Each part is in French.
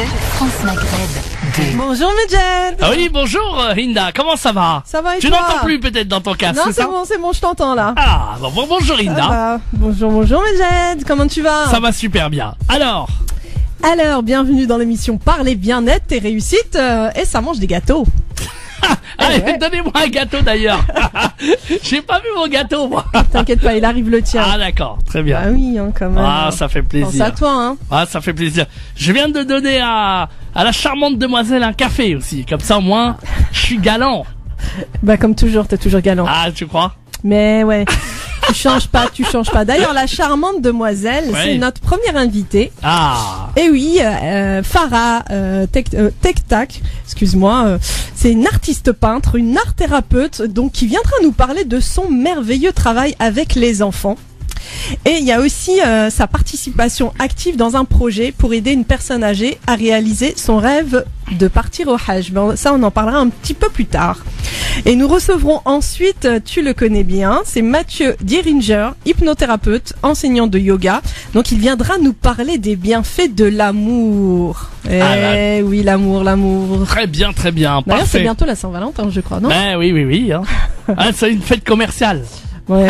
France Maghreb 2. Bonjour Medjed. Ah oui, bonjour Hinda, comment ça va? Ça va et Tu toi? n'entends plus peut-être dans ton casque, Non, c'est bon, je t'entends là. Ah, bonjour Ça Hinda. va. Bonjour Medjed, comment tu vas? Ça va super bien. Alors, bienvenue dans l'émission Parler bien-être et réussite, et ça mange des gâteaux. allez, ouais. donnez-moi un gâteau d'ailleurs. J'ai pas vu mon gâteau moi. T'inquiète pas, il arrive le tien. Ah d'accord, très bien. Ah oui, hein, quand même. Ah, ça fait Pense plaisir. à toi, hein. Ah, ça fait plaisir. Je viens de donner à la charmante demoiselle un café aussi. Comme ça au moins, je suis galant. Bah comme toujours, t'es toujours galant. Ah, tu crois? Mais ouais. Tu changes pas. D'ailleurs, la charmante demoiselle, Ouais. c'est notre première invitée. Ah. Et oui, Farah Tek-Tak, excuse-moi, c'est une artiste peintre, une art thérapeute, donc qui viendra nous parler de son merveilleux travail avec les enfants. Et il y a aussi sa participation active dans un projet pour aider une personne âgée à réaliser son rêve de partir au Hajj. Bon, ça, on en parlera un petit peu plus tard. Et nous recevrons ensuite, tu le connais bien, c'est Mathieu Dieringer, hypnothérapeute, enseignant de yoga. Donc il viendra nous parler des bienfaits de l'amour. Eh oui, l'amour. Très bien, D'ailleurs, c'est parfait. bientôt la Saint-Valentin, je crois, non? Ben oui. Hein. Ah, c'est une fête commerciale. Ouais.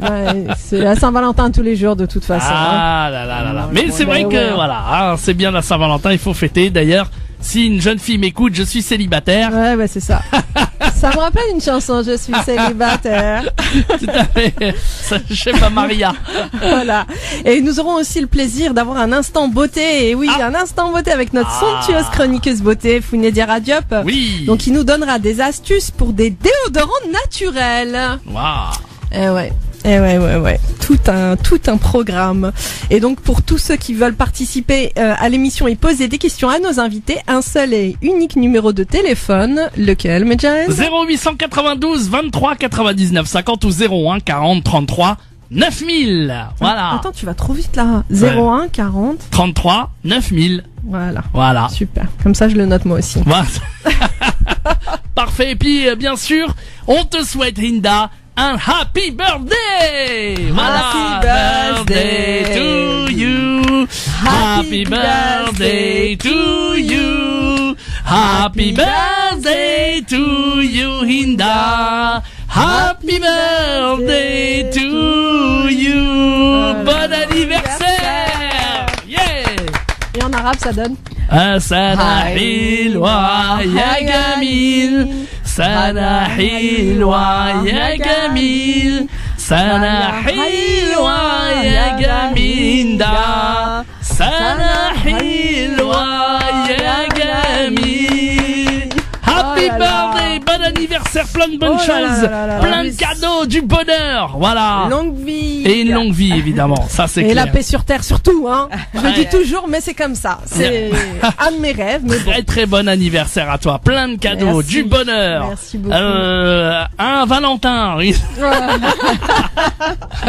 Ouais, c'est la Saint-Valentin tous les jours de toute façon. hein. Ah là. Mais Bon, c'est vrai ben que ouais. voilà, hein, c'est bien la Saint-Valentin, il faut fêter. D'ailleurs, si une jeune fille m'écoute, je suis célibataire. Ouais, c'est ça. Ça me rappelle une chanson, je suis célibataire. Tout à fait. Ça, je sais pas, Maria. Voilà. Et nous aurons aussi le plaisir d'avoir un instant beauté. Et oui, un instant beauté avec notre somptueuse chroniqueuse beauté, Founedia Diop. Oui. Donc, il nous donnera des astuces pour des déodorants naturels. Waouh. Eh ouais. Tout un programme. Et donc pour tous ceux qui veulent participer à l'émission et poser des questions à nos invités, un seul et unique numéro de téléphone, lequel, Medjed? 0892 23 99 50 ou 01 40 33 9000. Voilà. Attends, tu vas trop vite là. 01 40. 33 9000. Voilà. Super. Comme ça, je le note moi aussi. Voilà. Parfait. Et puis, bien sûr, on te souhaite, Hinda, un happy birthday! Voilà. Happy birthday to you. Happy birthday to you. Happy birthday to you, Hinda. Happy birthday to you. Bon anniversaire! Yeah! Et en arabe, ça donne? سنة حلوة يا جميل سنة حلوة يا جميل سنة حلوة يا جميل ده سنة حلوة يا جميل. Happy birthday, bon anniversaire, plein de bonnes choses, plein de cadeaux, du bonheur, voilà. Longue vie. Et une longue vie, évidemment, ça c'est Et clair. la paix sur terre surtout, hein. Je le dis toujours, mais c'est comme ça. C'est un de mes rêves, mais bon. Très très bon anniversaire à toi, plein de cadeaux, Merci. du bonheur. Merci beaucoup. Un Valentin. Oui.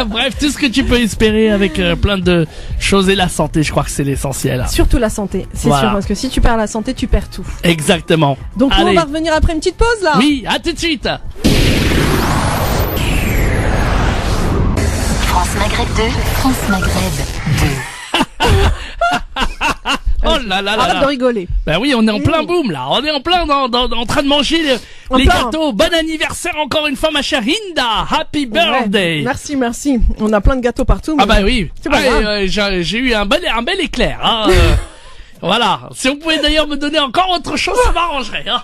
Bref, tout ce que tu peux espérer avec plein de choses et la santé, je crois que c'est l'essentiel. Surtout la santé, c'est Voilà. sûr, parce que si tu perds la santé, tu perds tout. Exactement. Donc nous, on Allez. va revenir après une petite pause là. Oui, à tout de suite. France Maghreb 2. France Maghreb 2. Oh là là là Arrête de là. rigoler. Ben oui, on est en plein boom là. On est en plein en train de manger En les plein. gâteaux. Bon anniversaire encore une fois, ma chère Hinda. Happy birthday. Ouais. Merci. On a plein de gâteaux partout. Ah mais bah oui. C'est pas grave. J'ai eu un bel éclair. Hein, voilà. Si on pouvait d'ailleurs me donner encore autre chose, ça m'arrangerait. Hein.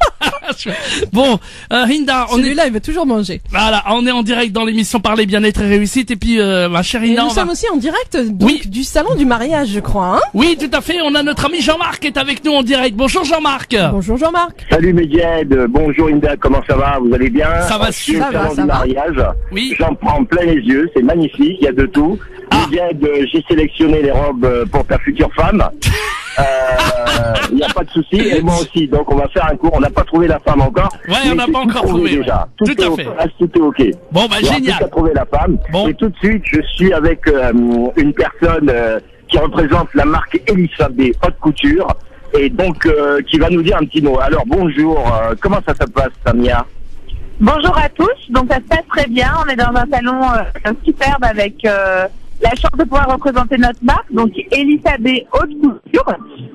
Bon, Hinda, on est Celui-là, il veut toujours manger. voilà, on est en direct dans l'émission Parler bien-être et réussite. Et puis, ma chère Et Hinda, nous on va- sommes aussi en direct donc, Oui. du salon du mariage, je crois. Hein. oui, tout à fait. On a notre ami Jean-Marc qui est avec nous en direct. Bonjour Jean-Marc. Bonjour Jean-Marc. Salut Medjed, bonjour Inda, comment ça va? Vous allez bien? Ça va Je suis super. au salon Ça du va. mariage. Oui. J'en prends plein les yeux, c'est magnifique, il y a de tout. Medjed, j'ai sélectionné les robes pour ta future femme. Il n'y a pas de souci, et moi aussi. Donc on va faire un cours. On n'a pas trouvé la femme encore. Ouais, mais on n'a c'est pas tout encore trouvé trouvé, déjà. ouais. Tout est à au fait. place, tout est ok. Bon, bah Il y aura génial. plus qu'à trouver la femme. Bon. Et tout de suite, je suis avec une personne qui représente la marque Elissa B Haute Couture et donc qui va nous dire un petit mot. Alors bonjour, comment ça se passe, Samia? Bonjour à tous, donc ça se passe très bien, on est dans un salon superbe avec la chance de pouvoir représenter notre marque, donc Elissa B Haute Couture.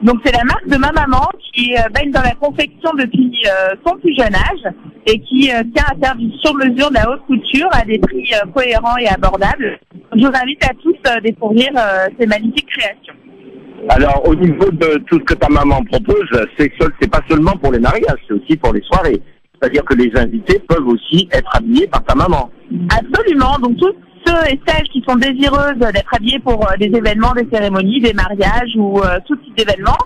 Donc c'est la marque de ma maman qui baigne dans la confection depuis son plus jeune âge et qui tient à faire du sur-mesure de la haute couture à des prix cohérents et abordables. Je vous invite à tous à découvrir ces magnifiques créations. Alors, au niveau de tout ce que ta maman propose, c'est pas seulement pour les mariages, c'est aussi pour les soirées. C'est-à-dire que les invités peuvent aussi être habillés par ta maman. Absolument. Donc, tous ceux et celles qui sont désireuses d'être habillés pour des événements, des cérémonies, des mariages ou tout type d'événements,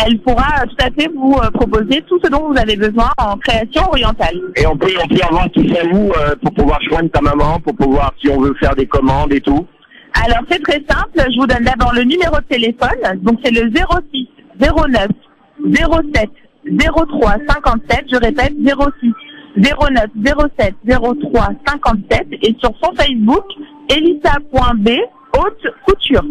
elle pourra tout à fait vous proposer tout ce dont vous avez besoin en création orientale. Et on peut avoir tout ça où pour pouvoir joindre ta maman, pour pouvoir, si on veut faire des commandes et tout. Alors c'est très simple, je vous donne d'abord le numéro de téléphone, donc c'est le 06 09 07 03 57, je répète 06 09 07 03 57 et sur son Facebook elissa.b haute couture.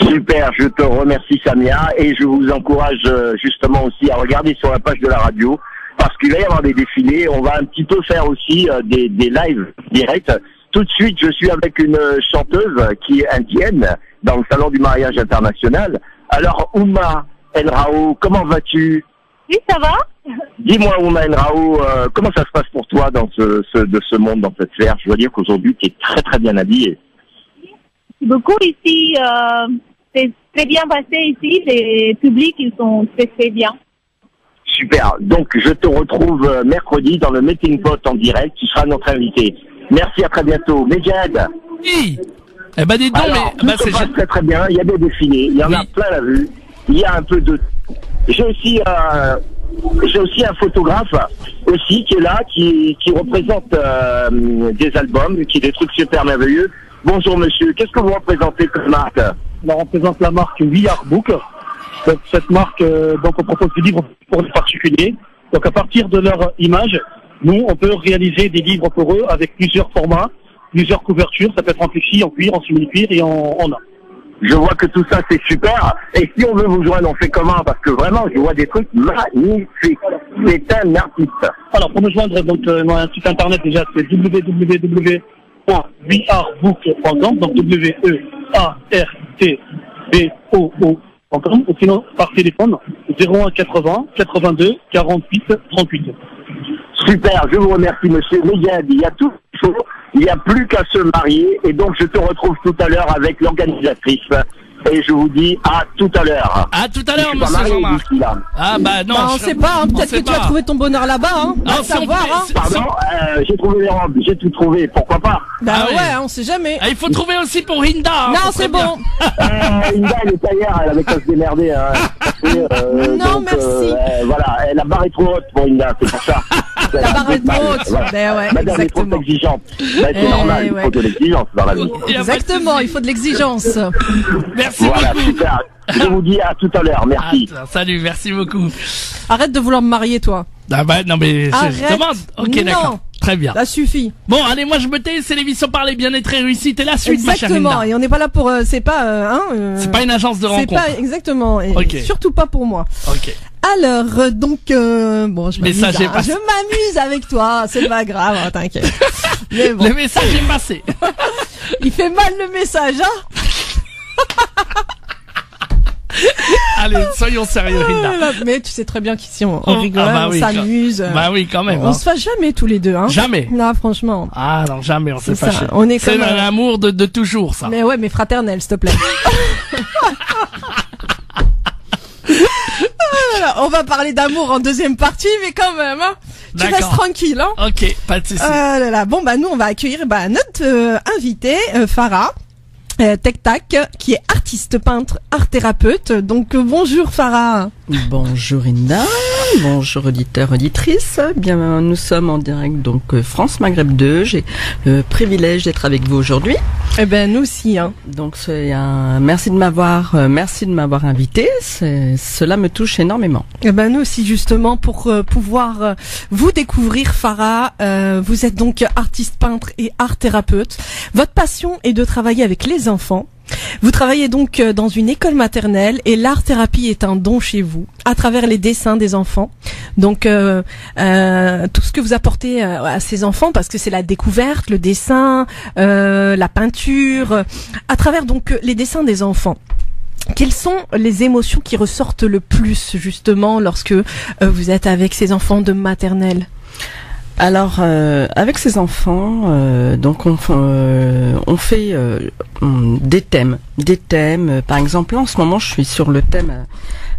Super, je te remercie Samia et je vous encourage justement aussi à regarder sur la page de la radio parce qu'il va y avoir des défilés, on va un petit peu faire aussi des lives directs. Tout de suite, je suis avec une chanteuse qui est indienne dans le salon du mariage international. Alors, Ouma El Rao, comment vas-tu? Oui, ça va. Dis-moi, Ouma El Rao, comment ça se passe pour toi dans ce monde, dans cette sphère? Je dois dire qu'aujourd'hui, tu es très très bien habillée. Merci beaucoup. Ici, c'est très bien passé ici. Les publics, ils sont très très bien. Super. Donc, je te retrouve mercredi dans le Meeting Pot en direct. Tu seras notre invité. Merci, à très bientôt. Medjed. Oui. Eh ben, dis donc, Alors, mais, tout se passe très très bien. Il y a des défilés. Il y en a plein la vue. Il y a un peu de... J'ai aussi un photographe aussi qui est là, qui représente des albums, qui est des trucs super merveilleux. Bonjour monsieur, qu'est-ce que vous représentez comme marque? On représente la marque We Are Book. Donc, cette marque, donc on propose des livres pour les particuliers. Donc à partir de leur image, nous on peut réaliser des livres pour eux avec plusieurs formats, plusieurs couvertures. Ça peut être en flexi, en cuir, en simili-cuir et en or. Je vois que tout ça c'est super. Et si on veut vous joindre, on fait comment? Parce que vraiment, je vois des trucs magnifiques. C'est un artiste. Alors pour nous joindre, donc un site internet déjà, c'est www.wearbook.com, donc WEARTBOO.com, ou sinon par téléphone 01 80 82 48 38. Super, je vous remercie monsieur Medjed. Il y a tout ce qu'il faut. Il n'y a plus qu'à se marier. Et donc je te retrouve tout à l'heure avec l'organisatrice. Et je vous dis à tout à l'heure. À tout à l'heure, Je suis pas monsieur marié Jean-Marc. d'ici là. Ah bah non. Bah, on sait pas, hein, peut-être que tu as trouvé ton bonheur là-bas, hein. Ah, Va savoir, hein. Pardon, j'ai trouvé les robes, j'ai tout trouvé, pourquoi pas? Bah Ah oui. ouais, on sait jamais. Ah, il faut trouver aussi pour Hinda. hein, Non, ça c'est serait bien. bon. Linda, elle est ailleurs, elle avait qu'à se démerder. Hein. Non, merci. Voilà, la barre est trop haute pour Linda, c'est pour ça. La barre est trop haute. Voilà. Ben ouais, Madame est trop exactement. exigeante. Ben, c'est normal, il ouais. faut de l'exigence dans la vie. Il y a pas de Exactement, souci. il faut de l'exigence. Merci Voilà, beaucoup. super. Je vous dis à tout à l'heure, merci. Ah, salut, merci beaucoup. Arrête de vouloir me marier, toi. Ah bah non mais je Arrête. demande. Ok, Non. d'accord. Très bien. Ça suffit. Bon, allez, moi je me tais, c'est l'émission Parler Bien-être et Réussite et la suite, ma chère Exactement. Linda. Et on n'est pas là pour, c'est pas, C'est pas une agence de c'est rencontre. pas exactement. Et Ok. surtout pas pour moi. Ok. Alors, donc, bon, je m'amuse. Message est hein. passé. Je m'amuse avec toi. C'est pas grave, hein, t'inquiète. Mais bon, Le message est passé. il fait mal le message, hein. Allez, soyons sérieux, Linda. Mais tu sais très bien qu'ici on Oh, rigole, ah bah on oui, s'amuse. Bah oui, quand même. On hein. se fâche jamais tous les deux, hein. Jamais. Non, franchement. Ah non, jamais, on s'est C'est ça, fâché. on est C'est comme, l'amour de toujours, ça. Mais ouais, mais fraternel, s'il te plaît. Voilà, on va parler d'amour en deuxième partie, mais quand même, hein. Tu D'accord. restes tranquille, hein. Ok, pas de soucis. Ah là là. Bon, bah nous, on va accueillir notre invitée, Farah. Tech Tac, qui est artiste peintre, art thérapeute. Donc bonjour Farah. Bonjour Inda, bonjour auditeurs, auditrices. Bien, nous sommes en direct donc France Maghreb 2. J'ai le privilège d'être avec vous aujourd'hui. Eh ben nous aussi. Hein. Donc c'est merci de m'avoir invité. Cela me touche énormément. Eh ben nous aussi justement pour pouvoir vous découvrir Farah. Vous êtes donc artiste peintre et art thérapeute. Votre passion est de travailler avec les enfants Vous travaillez donc dans une école maternelle et l'art-thérapie est un don chez vous, à travers les dessins des enfants. Donc tout ce que vous apportez à ces enfants, parce que c'est la découverte, le dessin, la peinture, à travers donc les dessins des enfants. Quelles sont les émotions qui ressortent le plus justement lorsque vous êtes avec ces enfants de maternelle? Alors, avec ces enfants, donc on fait des thèmes. Par exemple, là, en ce moment, je suis sur le thème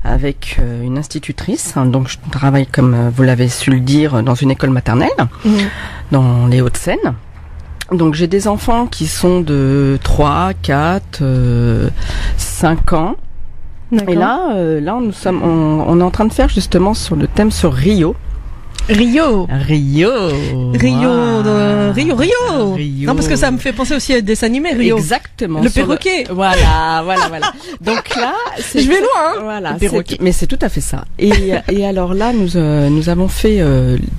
avec une institutrice. Donc, je travaille, comme vous l'avez su le dire, dans une école maternelle, dans les Hauts-de-Seine. Donc, j'ai des enfants qui sont de 3, 4, 5 ans. D'accord. Et là, on est en train de faire justement sur le thème sur Rio. Rio. Wow. Non, parce que ça me fait penser aussi à des dessins animés, Rio. Exactement. Le perroquet. Voilà. Donc là, je vais loin, hein. Voilà. Le perroquet. Mais c'est tout à fait ça. Et alors là, nous avons fait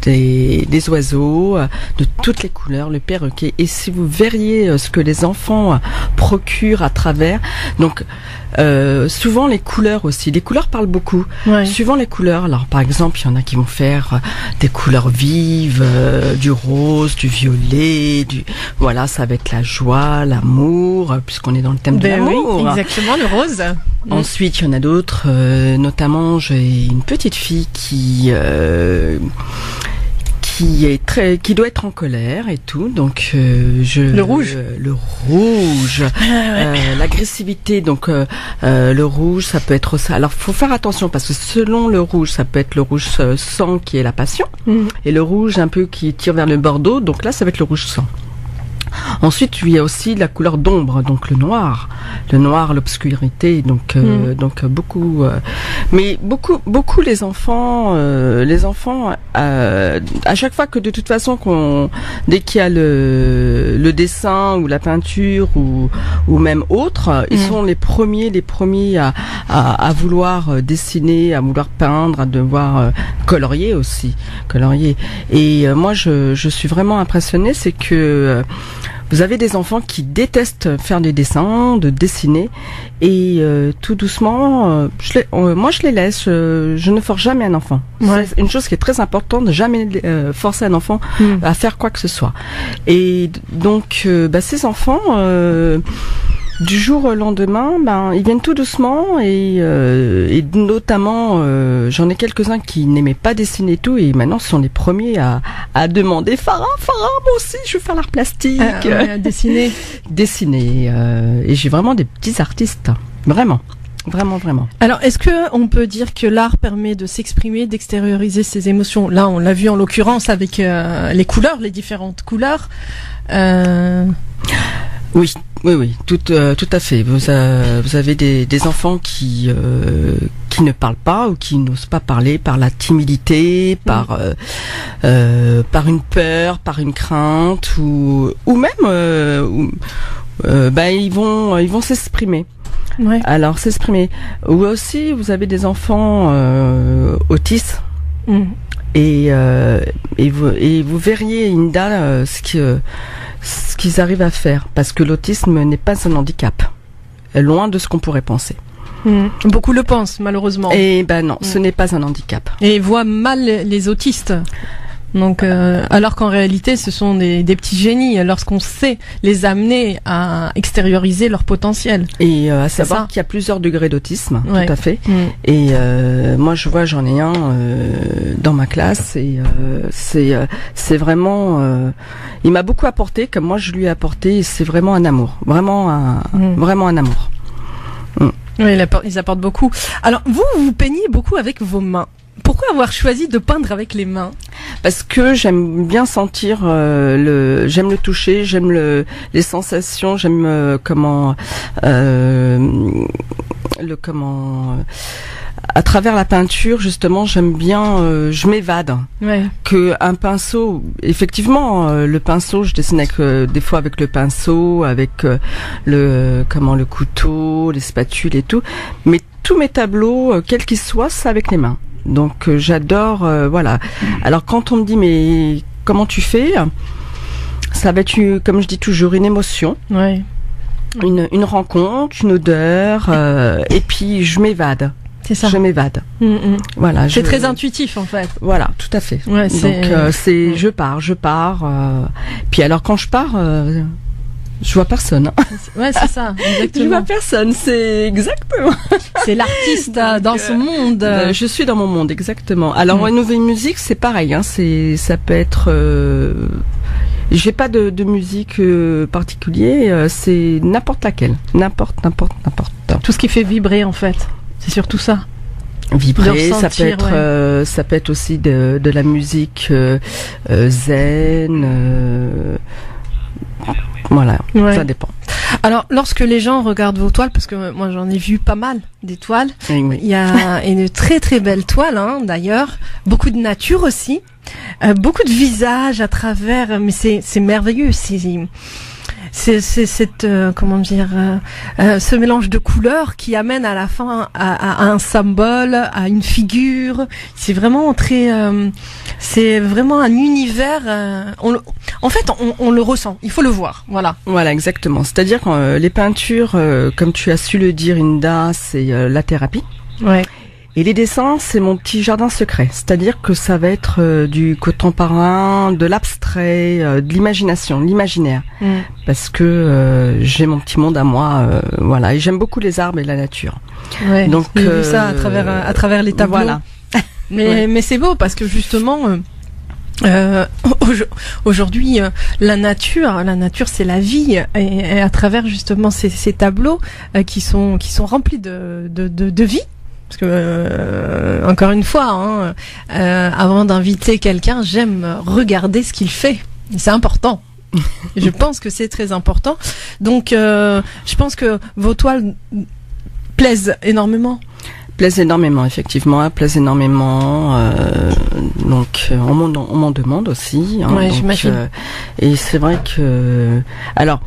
des oiseaux de toutes les couleurs, le perroquet. Et si vous verriez ce que les enfants procurent à travers, donc souvent les couleurs aussi. Les couleurs parlent beaucoup. Ouais. Suivant les couleurs. Alors par exemple, il y en a qui vont faire des couleurs vives, du rose, du violet, voilà, ça va être la joie, l'amour, puisqu'on est dans le thème de l'amour. Oui, exactement, le rose. Ensuite, il y en a d'autres, notamment j'ai une petite fille qui doit être en colère et tout, donc le rouge, l'agressivité, donc le rouge, ça peut être ça. Alors faut faire attention parce que selon le rouge, ça peut être le rouge sang qui est la passion, et le rouge un peu qui tire vers le bordeaux, donc là ça va être le rouge sang. Ensuite, il y a aussi la couleur d'ombre, donc le noir, l'obscurité, donc beaucoup, mais beaucoup les enfants, à chaque fois que de toute façon dès qu'il y a le dessin ou la peinture ou même autre, ils sont les premiers à vouloir dessiner, à vouloir peindre, à devoir colorier. Et moi, je suis vraiment impressionnée, c'est que vous avez des enfants qui détestent faire des dessins, de dessiner, et tout doucement, moi je les laisse. Je ne force jamais un enfant. Ouais. C'est une chose qui est très importante, de jamais forcer un enfant à faire quoi que ce soit. Et donc, ces enfants, du jour au lendemain, ils viennent tout doucement, et notamment, j'en ai quelques-uns qui n'aimaient pas dessiner et tout, et maintenant ce sont les premiers à demander Farah, moi aussi, je veux faire l'art plastique. Dessiner. Et j'ai vraiment des petits artistes, vraiment. Alors, est-ce que on peut dire que l'art permet de s'exprimer, d'extérioriser ses émotions? Là, on l'a vu en l'occurrence avec les couleurs, les différentes couleurs. Oui, tout à fait. Vous avez des enfants qui ne parlent pas ou qui n'osent pas parler par la timidité, par une peur, par une crainte, ou même ils vont s'exprimer. Ouais. Alors s'exprimer. Ou aussi vous avez des enfants autistes. Et vous verriez, Inda, ce qu'ils arrivent à faire, parce que l'autisme n'est pas un handicap, loin de ce qu'on pourrait penser. Beaucoup le pensent, malheureusement. Et non, ce n'est pas un handicap. Et voient mal les autistes. Donc, alors qu'en réalité, ce sont des petits génies lorsqu'on sait les amener à extérioriser leur potentiel. Et à savoir qu'il y a plusieurs degrés d'autisme, tout à fait. Et moi, j'en ai un dans ma classe, et c'est vraiment, il m'a beaucoup apporté, comme moi je lui ai apporté. Et c'est vraiment un amour, vraiment un amour. Oui, ils apportent beaucoup. Alors, vous peignez beaucoup avec vos mains. Pourquoi avoir choisi de peindre avec les mains? Parce que j'aime bien sentir j'aime le toucher, j'aime les sensations, j'aime à travers la peinture, justement, j'aime bien, je m'évade. Ouais. Que un pinceau, effectivement, le pinceau, je dessine des fois avec le pinceau, avec le couteau, les spatules et tout. Mais tous mes tableaux, quels qu'ils soient, c'est avec les mains. Donc j'adore, voilà. Alors quand on me dit mais comment tu fais, ça va être, comme je dis toujours, une émotion. Ouais. une rencontre, une odeur, et puis je m'évade. C'est ça. Je m'évade. Voilà. C'est très intuitif en fait. Voilà, tout à fait. Ouais, donc je pars. Puis alors quand je pars, je vois personne. Ouais, c'est ça. Exactement. Je vois personne. C'est exactement. C'est l'artiste dans son monde. Je suis dans mon monde, exactement. Alors en nouvelle musique, c'est pareil. Hein, ça peut être. J'ai pas de musique particulier. C'est n'importe laquelle. N'importe. Tout ce qui fait vibrer en fait. C'est surtout ça. Vibrer, ressentir, ça peut être aussi de la musique zen. Voilà, ça dépend. Alors, lorsque les gens regardent vos toiles, parce que moi j'en ai vu pas mal des toiles, oui. Il y a une très très belle toile, hein, d'ailleurs, beaucoup de nature aussi, beaucoup de visages à travers, mais c'est merveilleux, c'est cette comment dire ce mélange de couleurs qui amène à la fin à un symbole, à une figure. C'est vraiment très c'est vraiment un univers en fait on le ressent, il faut le voir. Voilà exactement. C'est-à-dire que les peintures comme tu as su le dire, Inda, c'est la thérapie. Ouais. Et les dessins, c'est mon petit jardin secret. C'est-à-dire que ça va être du contemporain, de l'abstrait, de l'imagination, l'imaginaire. Parce que j'ai mon petit monde à moi, voilà. Et j'aime beaucoup les arbres et la nature. Ouais, donc j'ai vu ça à travers les tableaux. Voilà. Mais c'est beau parce que justement aujourd'hui la nature c'est la vie et à travers justement ces tableaux qui sont remplis de vie. Parce que encore une fois, avant d'inviter quelqu'un, j'aime regarder ce qu'il fait. C'est important. Je pense que c'est très important. Donc, je pense que vos toiles plaisent énormément. Plaisent énormément, effectivement. Plaisent énormément. Donc, on m'en demande aussi. Hein, ouais, j'imagine. Et c'est vrai que, alors.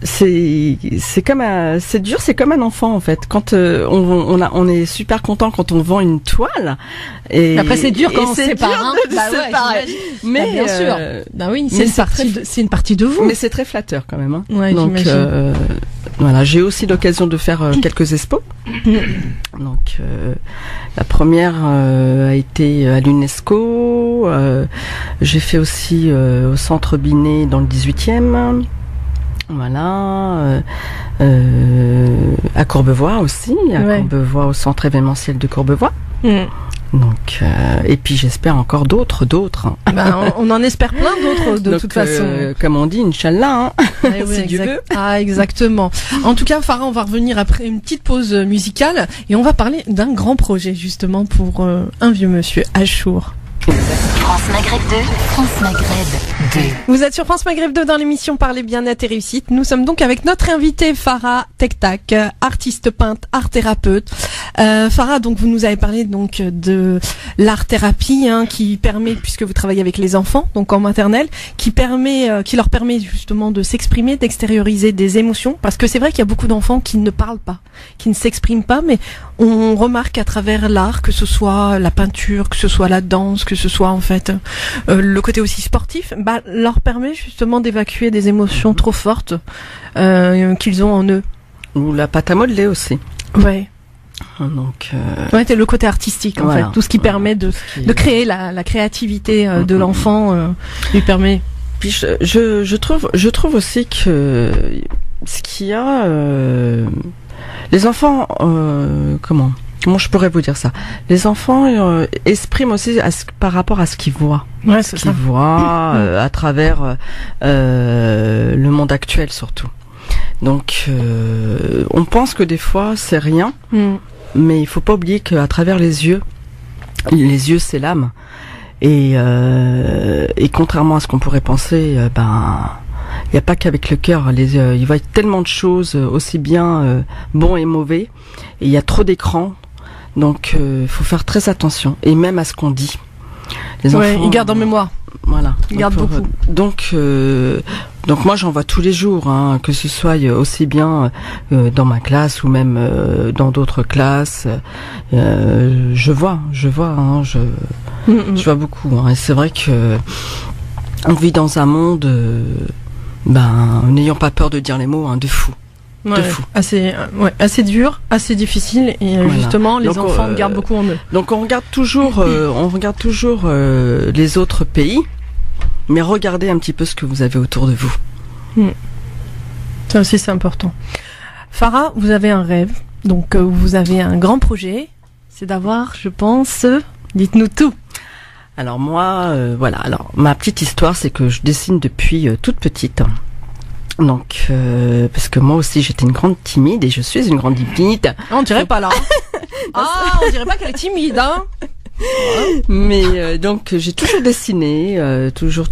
C'est dur, c'est comme un enfant en fait. Quand on est super content quand on vend une toile. Et après c'est dur quand on se sépare. Mais bien sûr. Bah oui, c'est une partie de vous. Mais c'est très flatteur quand même. Hein. Ouais, donc voilà, j'ai aussi l'occasion de faire quelques expos. Donc la première a été à l'UNESCO. J'ai fait aussi au Centre Binet dans le 18e. Voilà. À Courbevoie aussi. Courbevoie, au centre événementiel de Courbevoie. Donc, et puis j'espère encore d'autres. Ben, on en espère plein d'autres de toute façon. Comme on dit, Inch'Allah, hein, si Dieu veut. Ah, exactement. En tout cas, Farah, on va revenir après une petite pause musicale et on va parler d'un grand projet justement pour un vieux monsieur, Achour. France Maghreb 2, France Maghreb 2. Vous êtes sur France Maghreb 2 dans l'émission Parler bien-être et réussite. Nous sommes donc avec notre invitée Farah Tektak, artiste peintre, art thérapeute. Farah, donc vous nous avez parlé donc de l'art thérapie, hein, qui permet, puisque vous travaillez avec les enfants, donc en maternelle, qui leur permet justement de s'exprimer, d'extérioriser des émotions, parce que c'est vrai qu'il y a beaucoup d'enfants qui ne parlent pas, qui ne s'expriment pas, mais on remarque à travers l'art, que ce soit la peinture, que ce soit la danse, que ce soit en fait le côté aussi sportif, leur permet justement d'évacuer des émotions trop fortes qu'ils ont en eux. Ou la pâte à modeler aussi. Ouais. Donc ouais, c'est le côté artistique en fait, tout ce qui permet de créer la créativité de l'enfant lui permet. Puis je trouve aussi que ce qu'il y a les enfants comment je pourrais vous dire ça? Les enfants expriment aussi par rapport à ce qu'ils voient. Ouais, c'est ça. Qu'ils voient à travers le monde actuel surtout. Donc on pense que des fois c'est rien, mais il faut pas oublier qu'à travers les yeux c'est l'âme. Et contrairement à ce qu'on pourrait penser, il n'y a pas qu'avec le cœur. Il va y avoir tellement de choses, aussi bien bons et mauvais. Et il y a trop d'écrans. Donc, il faut faire très attention. Et même à ce qu'on dit. Les enfants, ils gardent en mémoire. Voilà. Ils gardent beaucoup. Donc moi, j'en vois tous les jours, hein, que ce soit aussi bien dans ma classe ou même dans d'autres classes. Je vois, hein, je vois beaucoup. Hein, et c'est vrai que on vit dans un monde n'ayons pas peur de dire les mots, de fou. Ouais, assez dur, assez difficile, et justement les enfants gardent beaucoup en eux. Donc on regarde toujours, les autres pays, mais regardez un petit peu ce que vous avez autour de vous. Ça aussi c'est important. Farah, vous avez un rêve, donc vous avez un grand projet, c'est d'avoir, je pense, dites-nous tout. Alors moi, alors ma petite histoire, c'est que je dessine depuis toute petite. Donc, parce que moi aussi j'étais une grande timide et je suis une grande timide. On dirait pas là. On dirait pas qu'elle est timide, hein. Mais donc j'ai toujours dessiné, toujours,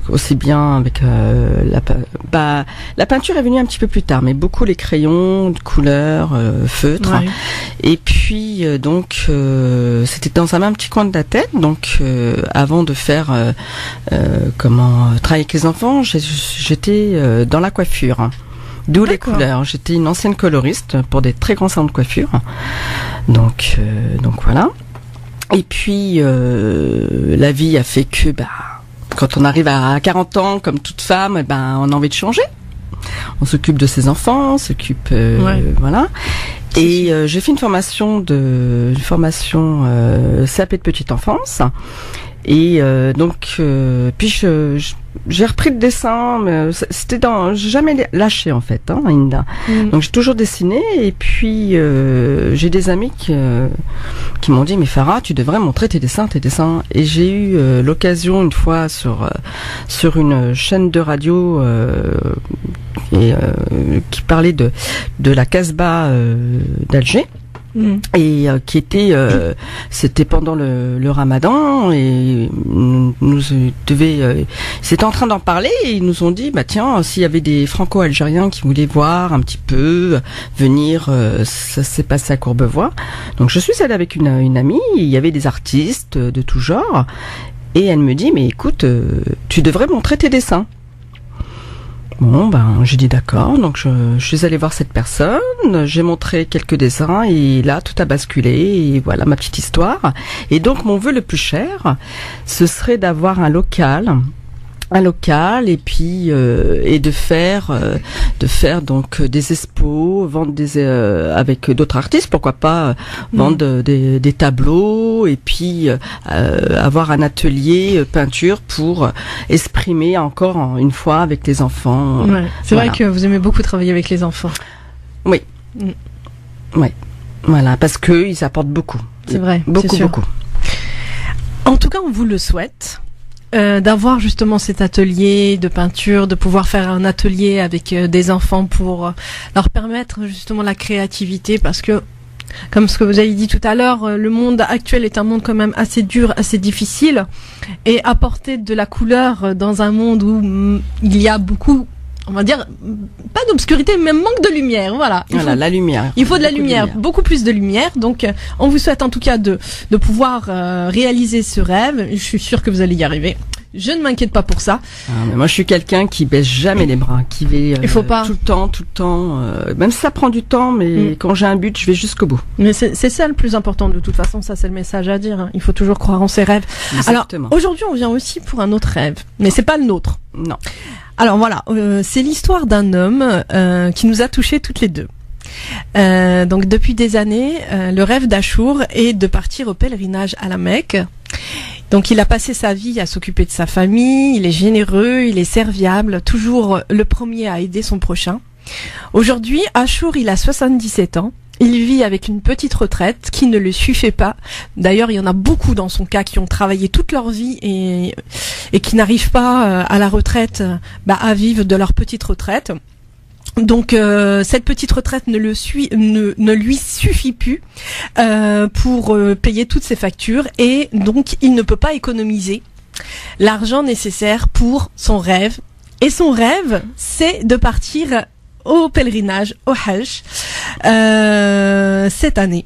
aussi bien avec la peinture est venue un petit peu plus tard, mais beaucoup les crayons de couleur, feutre. Ouais. Et puis donc c'était dans un même petit coin de la tête. Donc avant de faire travailler avec les enfants, j'étais dans la coiffure. D'où les couleurs. J'étais une ancienne coloriste pour des très grands salons de coiffure. Donc voilà. Et puis la vie a fait que quand on arrive à 40 ans, comme toute femme, on a envie de changer. On s'occupe de ses enfants, on s'occupe voilà. Et j'ai fait une formation CAP de petite enfance. Et donc puis j'ai repris le dessin, mais c'était j'ai jamais lâché en fait, Inda. Donc j'ai toujours dessiné, et puis j'ai des amis qui m'ont dit mais Farah, tu devrais montrer tes dessins. Et j'ai eu l'occasion une fois sur une chaîne de radio qui parlait de la Casbah d'Alger. Et qui était c'était pendant le Ramadan, et c'était en train d'en parler, et ils nous ont dit tiens, s'il y avait des Franco-Algériens qui voulaient voir un petit peu venir, ça s'est passé à Courbevoie. Donc je suis allée avec une amie, il y avait des artistes de tout genre, et elle me dit mais écoute, tu devrais montrer tes dessins. Bon, j'ai dit d'accord, donc je suis allée voir cette personne, j'ai montré quelques dessins, et là, tout a basculé, et voilà ma petite histoire. Et donc, mon vœu le plus cher, ce serait d'avoir un local, et puis et de faire donc des expos, vendre avec d'autres artistes, pourquoi pas vendre des tableaux, et puis avoir un atelier peinture pour exprimer encore une fois avec les enfants. C'est vrai que vous aimez beaucoup travailler avec les enfants. Oui. Oui. Voilà, parce que ils apportent beaucoup. C'est vrai. Beaucoup. En tout cas, on vous le souhaite. D'avoir justement cet atelier de peinture, de pouvoir faire un atelier avec des enfants pour leur permettre justement la créativité, parce que comme ce que vous avez dit tout à l'heure, le monde actuel est un monde quand même assez dur, assez difficile, et apporter de la couleur dans un monde où il y a beaucoup, on va dire, pas d'obscurité, mais manque de lumière, voilà. La lumière. Il faut de la lumière, beaucoup plus de lumière. Donc, on vous souhaite en tout cas de pouvoir réaliser ce rêve. Je suis sûre que vous allez y arriver. Je ne m'inquiète pas pour ça. Mais moi, je suis quelqu'un qui baisse jamais les bras, qui va il faut pas. tout le temps. Même si ça prend du temps, mais quand j'ai un but, je vais jusqu'au bout. Mais c'est ça le plus important. De toute façon, ça c'est le message à dire. Il faut toujours croire en ses rêves. Exactement. Alors, aujourd'hui, on vient aussi pour un autre rêve, mais c'est pas le nôtre. Non. Alors voilà, c'est l'histoire d'un homme qui nous a touchés toutes les deux. Donc depuis des années, le rêve d'Achour est de partir au pèlerinage à la Mecque. Donc il a passé sa vie à s'occuper de sa famille, il est généreux, il est serviable, toujours le premier à aider son prochain. Aujourd'hui, Achour, il a 77 ans. Il vit avec une petite retraite qui ne le suffit pas. D'ailleurs, il y en a beaucoup dans son cas qui ont travaillé toute leur vie et qui n'arrivent pas à la retraite à vivre de leur petite retraite. Donc cette petite retraite ne lui suffit plus pour payer toutes ses factures, et donc il ne peut pas économiser l'argent nécessaire pour son rêve. Et son rêve, c'est de partir au pèlerinage, au Hajj, cette année.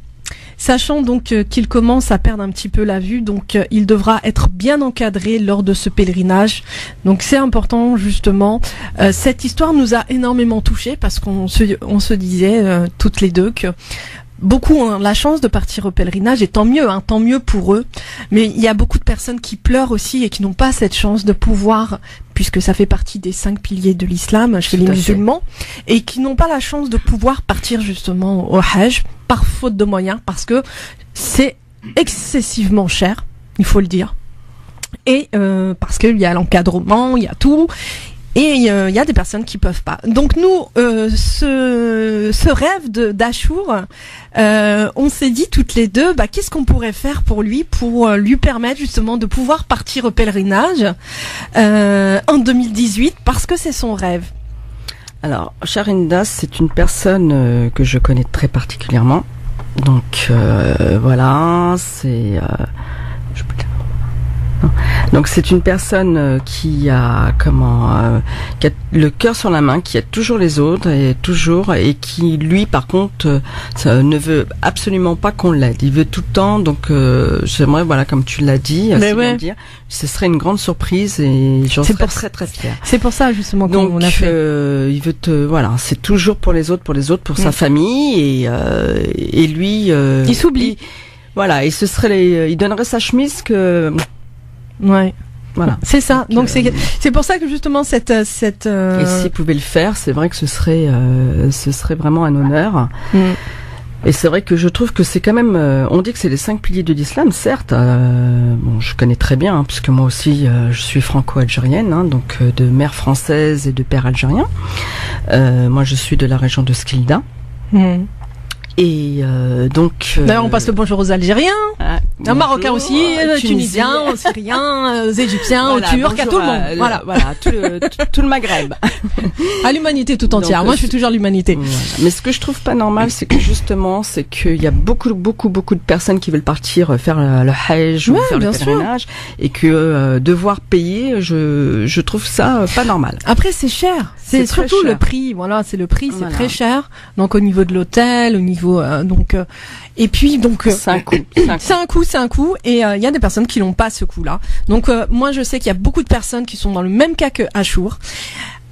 Sachant donc qu'il commence à perdre un petit peu la vue, donc il devra être bien encadré lors de ce pèlerinage. Donc c'est important justement. Cette histoire nous a énormément touchés, parce qu'on se disait toutes les deux que beaucoup ont la chance de partir au pèlerinage et tant mieux pour eux. Mais il y a beaucoup de personnes qui pleurent aussi et qui n'ont pas cette chance de pouvoir, puisque ça fait partie des 5 piliers de l'islam chez les musulmans, et qui n'ont pas la chance de pouvoir partir justement au Hajj par faute de moyens, parce que c'est excessivement cher, il faut le dire. Et parce qu'il y a l'encadrement, il y a tout. Et il y a des personnes qui peuvent pas. Donc nous, ce rêve d'Achour, on s'est dit toutes les deux, qu'est-ce qu'on pourrait faire pour lui permettre justement de pouvoir partir au pèlerinage en 2018, parce que c'est son rêve. Alors, Sharinda, c'est une personne que je connais très particulièrement. Donc voilà, c'est... je peux dire. Donc c'est une personne qui a qui a le cœur sur la main, qui aide toujours les autres et qui lui par contre ne veut absolument pas qu'on l'aide. Il veut tout le temps, donc j'aimerais, voilà, comme tu l'as dit, bien dire, ce serait une grande surprise et j'en serais très très fière. C'est pour ça justement qu'on a fait. Il veut c'est toujours pour les autres, pour sa famille et lui. Il s'oublie. Voilà, et ce serait il donnerait sa chemise que. Ouais. Voilà. C'est ça. Donc c'est pour ça que justement cette et s'il pouvait le faire, c'est vrai que ce serait vraiment un honneur. Et c'est vrai que je trouve que c'est quand même on dit que c'est les 5 piliers de l'islam, certes. Bon, je connais très bien puisque moi aussi je suis franco-algérienne, donc de mère française et de père algérien. Moi je suis de la région de Skilda. Et donc d'ailleurs on passe le bonjour aux Algériens, aux Marocains aussi, Tunisiens, aux Syriens, aux Égyptiens, aux Turcs, à tout le monde. Voilà, tout le Maghreb. À l'humanité tout entière. Donc, moi je suis toujours l'humanité. Voilà. Mais ce que je trouve pas normal, c'est que justement, c'est qu'il y a beaucoup de personnes qui veulent partir faire le Hajj ou faire le pèlerinage et que devoir payer, je trouve ça pas normal. Après c'est cher. C'est surtout cher. Le prix. Voilà, c'est le prix, c'est très cher. Donc au niveau de l'hôtel, au niveau et puis donc c'est un coût. C'est un coût et il y a des personnes qui n'ont pas ce coût-là. Donc moi je sais qu'il y a beaucoup de personnes qui sont dans le même cas que Achour.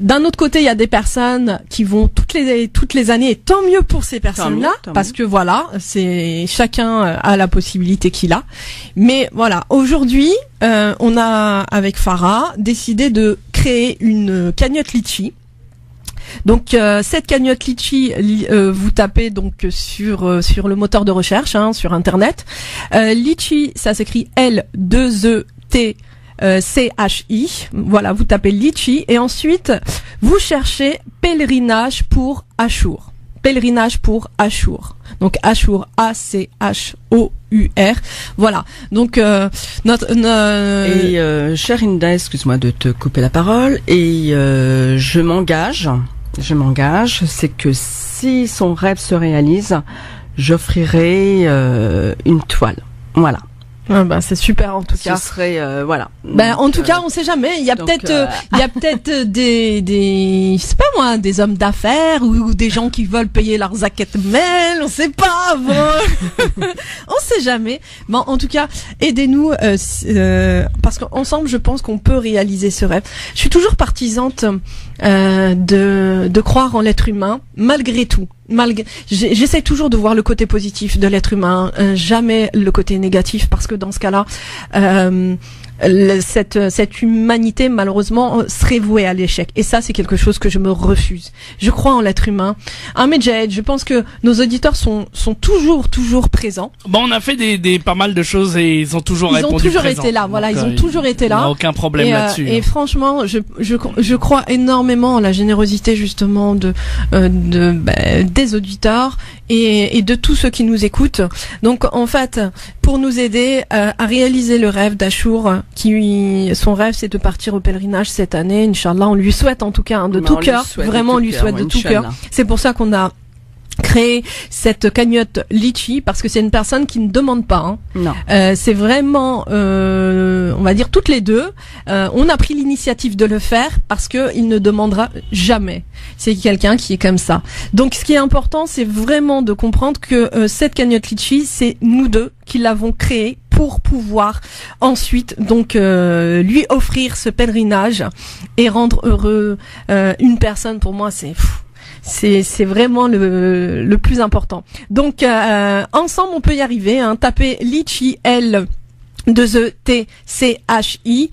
D'un autre côté, il y a des personnes qui vont toutes les années et tant mieux pour ces personnes-là parce que voilà, c'est chacun a la possibilité qu'il a. Mais voilà, aujourd'hui, on a avec Farah décidé de créer une cagnotte litchi. Donc cette cagnotte litchi, vous tapez donc sur le moteur de recherche sur internet. Litchi, ça s'écrit L2ET CHI. Voilà, vous tapez litchi et ensuite vous cherchez pèlerinage pour Achour. Pèlerinage pour Achour. Donc Achour, ACHOUR. Voilà. Donc Sharinda, excuse-moi de te couper la parole et je m'engage, c'est que si son rêve se réalise, j'offrirai une toile. Voilà. C'est super en tout cas. Ce serait voilà. En tout cas, on sait jamais. Il y a peut-être des je sais pas moi, des hommes d'affaires ou des gens qui veulent payer leur zakat mail. On sait pas. Bon. On sait jamais. Bon, en tout cas, aidez-nous parce qu'ensemble, je pense qu'on peut réaliser ce rêve. Je suis toujours partisante de croire en l'être humain malgré tout. J'essaie toujours de voir le côté positif de l'être humain, jamais le côté négatif, parce que dans ce cas-là, cette humanité malheureusement serait vouée à l'échec. Et ça, c'est quelque chose que je me refuse. Je crois en l'être humain. Ahmed Jahed, je pense que nos auditeurs sont toujours présents. Bon, on a fait pas mal de choses et ils ont toujours répondu présent. Ils ont toujours été là. Voilà, ils ont toujours été là. Il n'y a aucun problème là-dessus. Et franchement, je crois énormément en la générosité justement des auditeurs et de tous ceux qui nous écoutent. Donc en fait, pour nous aider à réaliser le rêve d'Achour, son rêve c'est de partir au pèlerinage cette année, Inch'Allah, on lui souhaite en tout cas de tout cœur, vraiment on lui souhaite de tout cœur. C'est pour ça qu'on a créé cette cagnotte litchi, parce que c'est une personne qui ne demande pas. Non. C'est vraiment, on va dire toutes les deux, on a pris l'initiative de le faire parce que il ne demandera jamais. C'est quelqu'un qui est comme ça. Donc ce qui est important, c'est vraiment de comprendre que cette cagnotte litchi, c'est nous deux qui l'avons créée pour pouvoir ensuite donc lui offrir ce pèlerinage et rendre heureux une personne. Pour moi, c'est vraiment le plus important. Donc ensemble on peut y arriver. Hein. Tapez Litchi L2ETCHI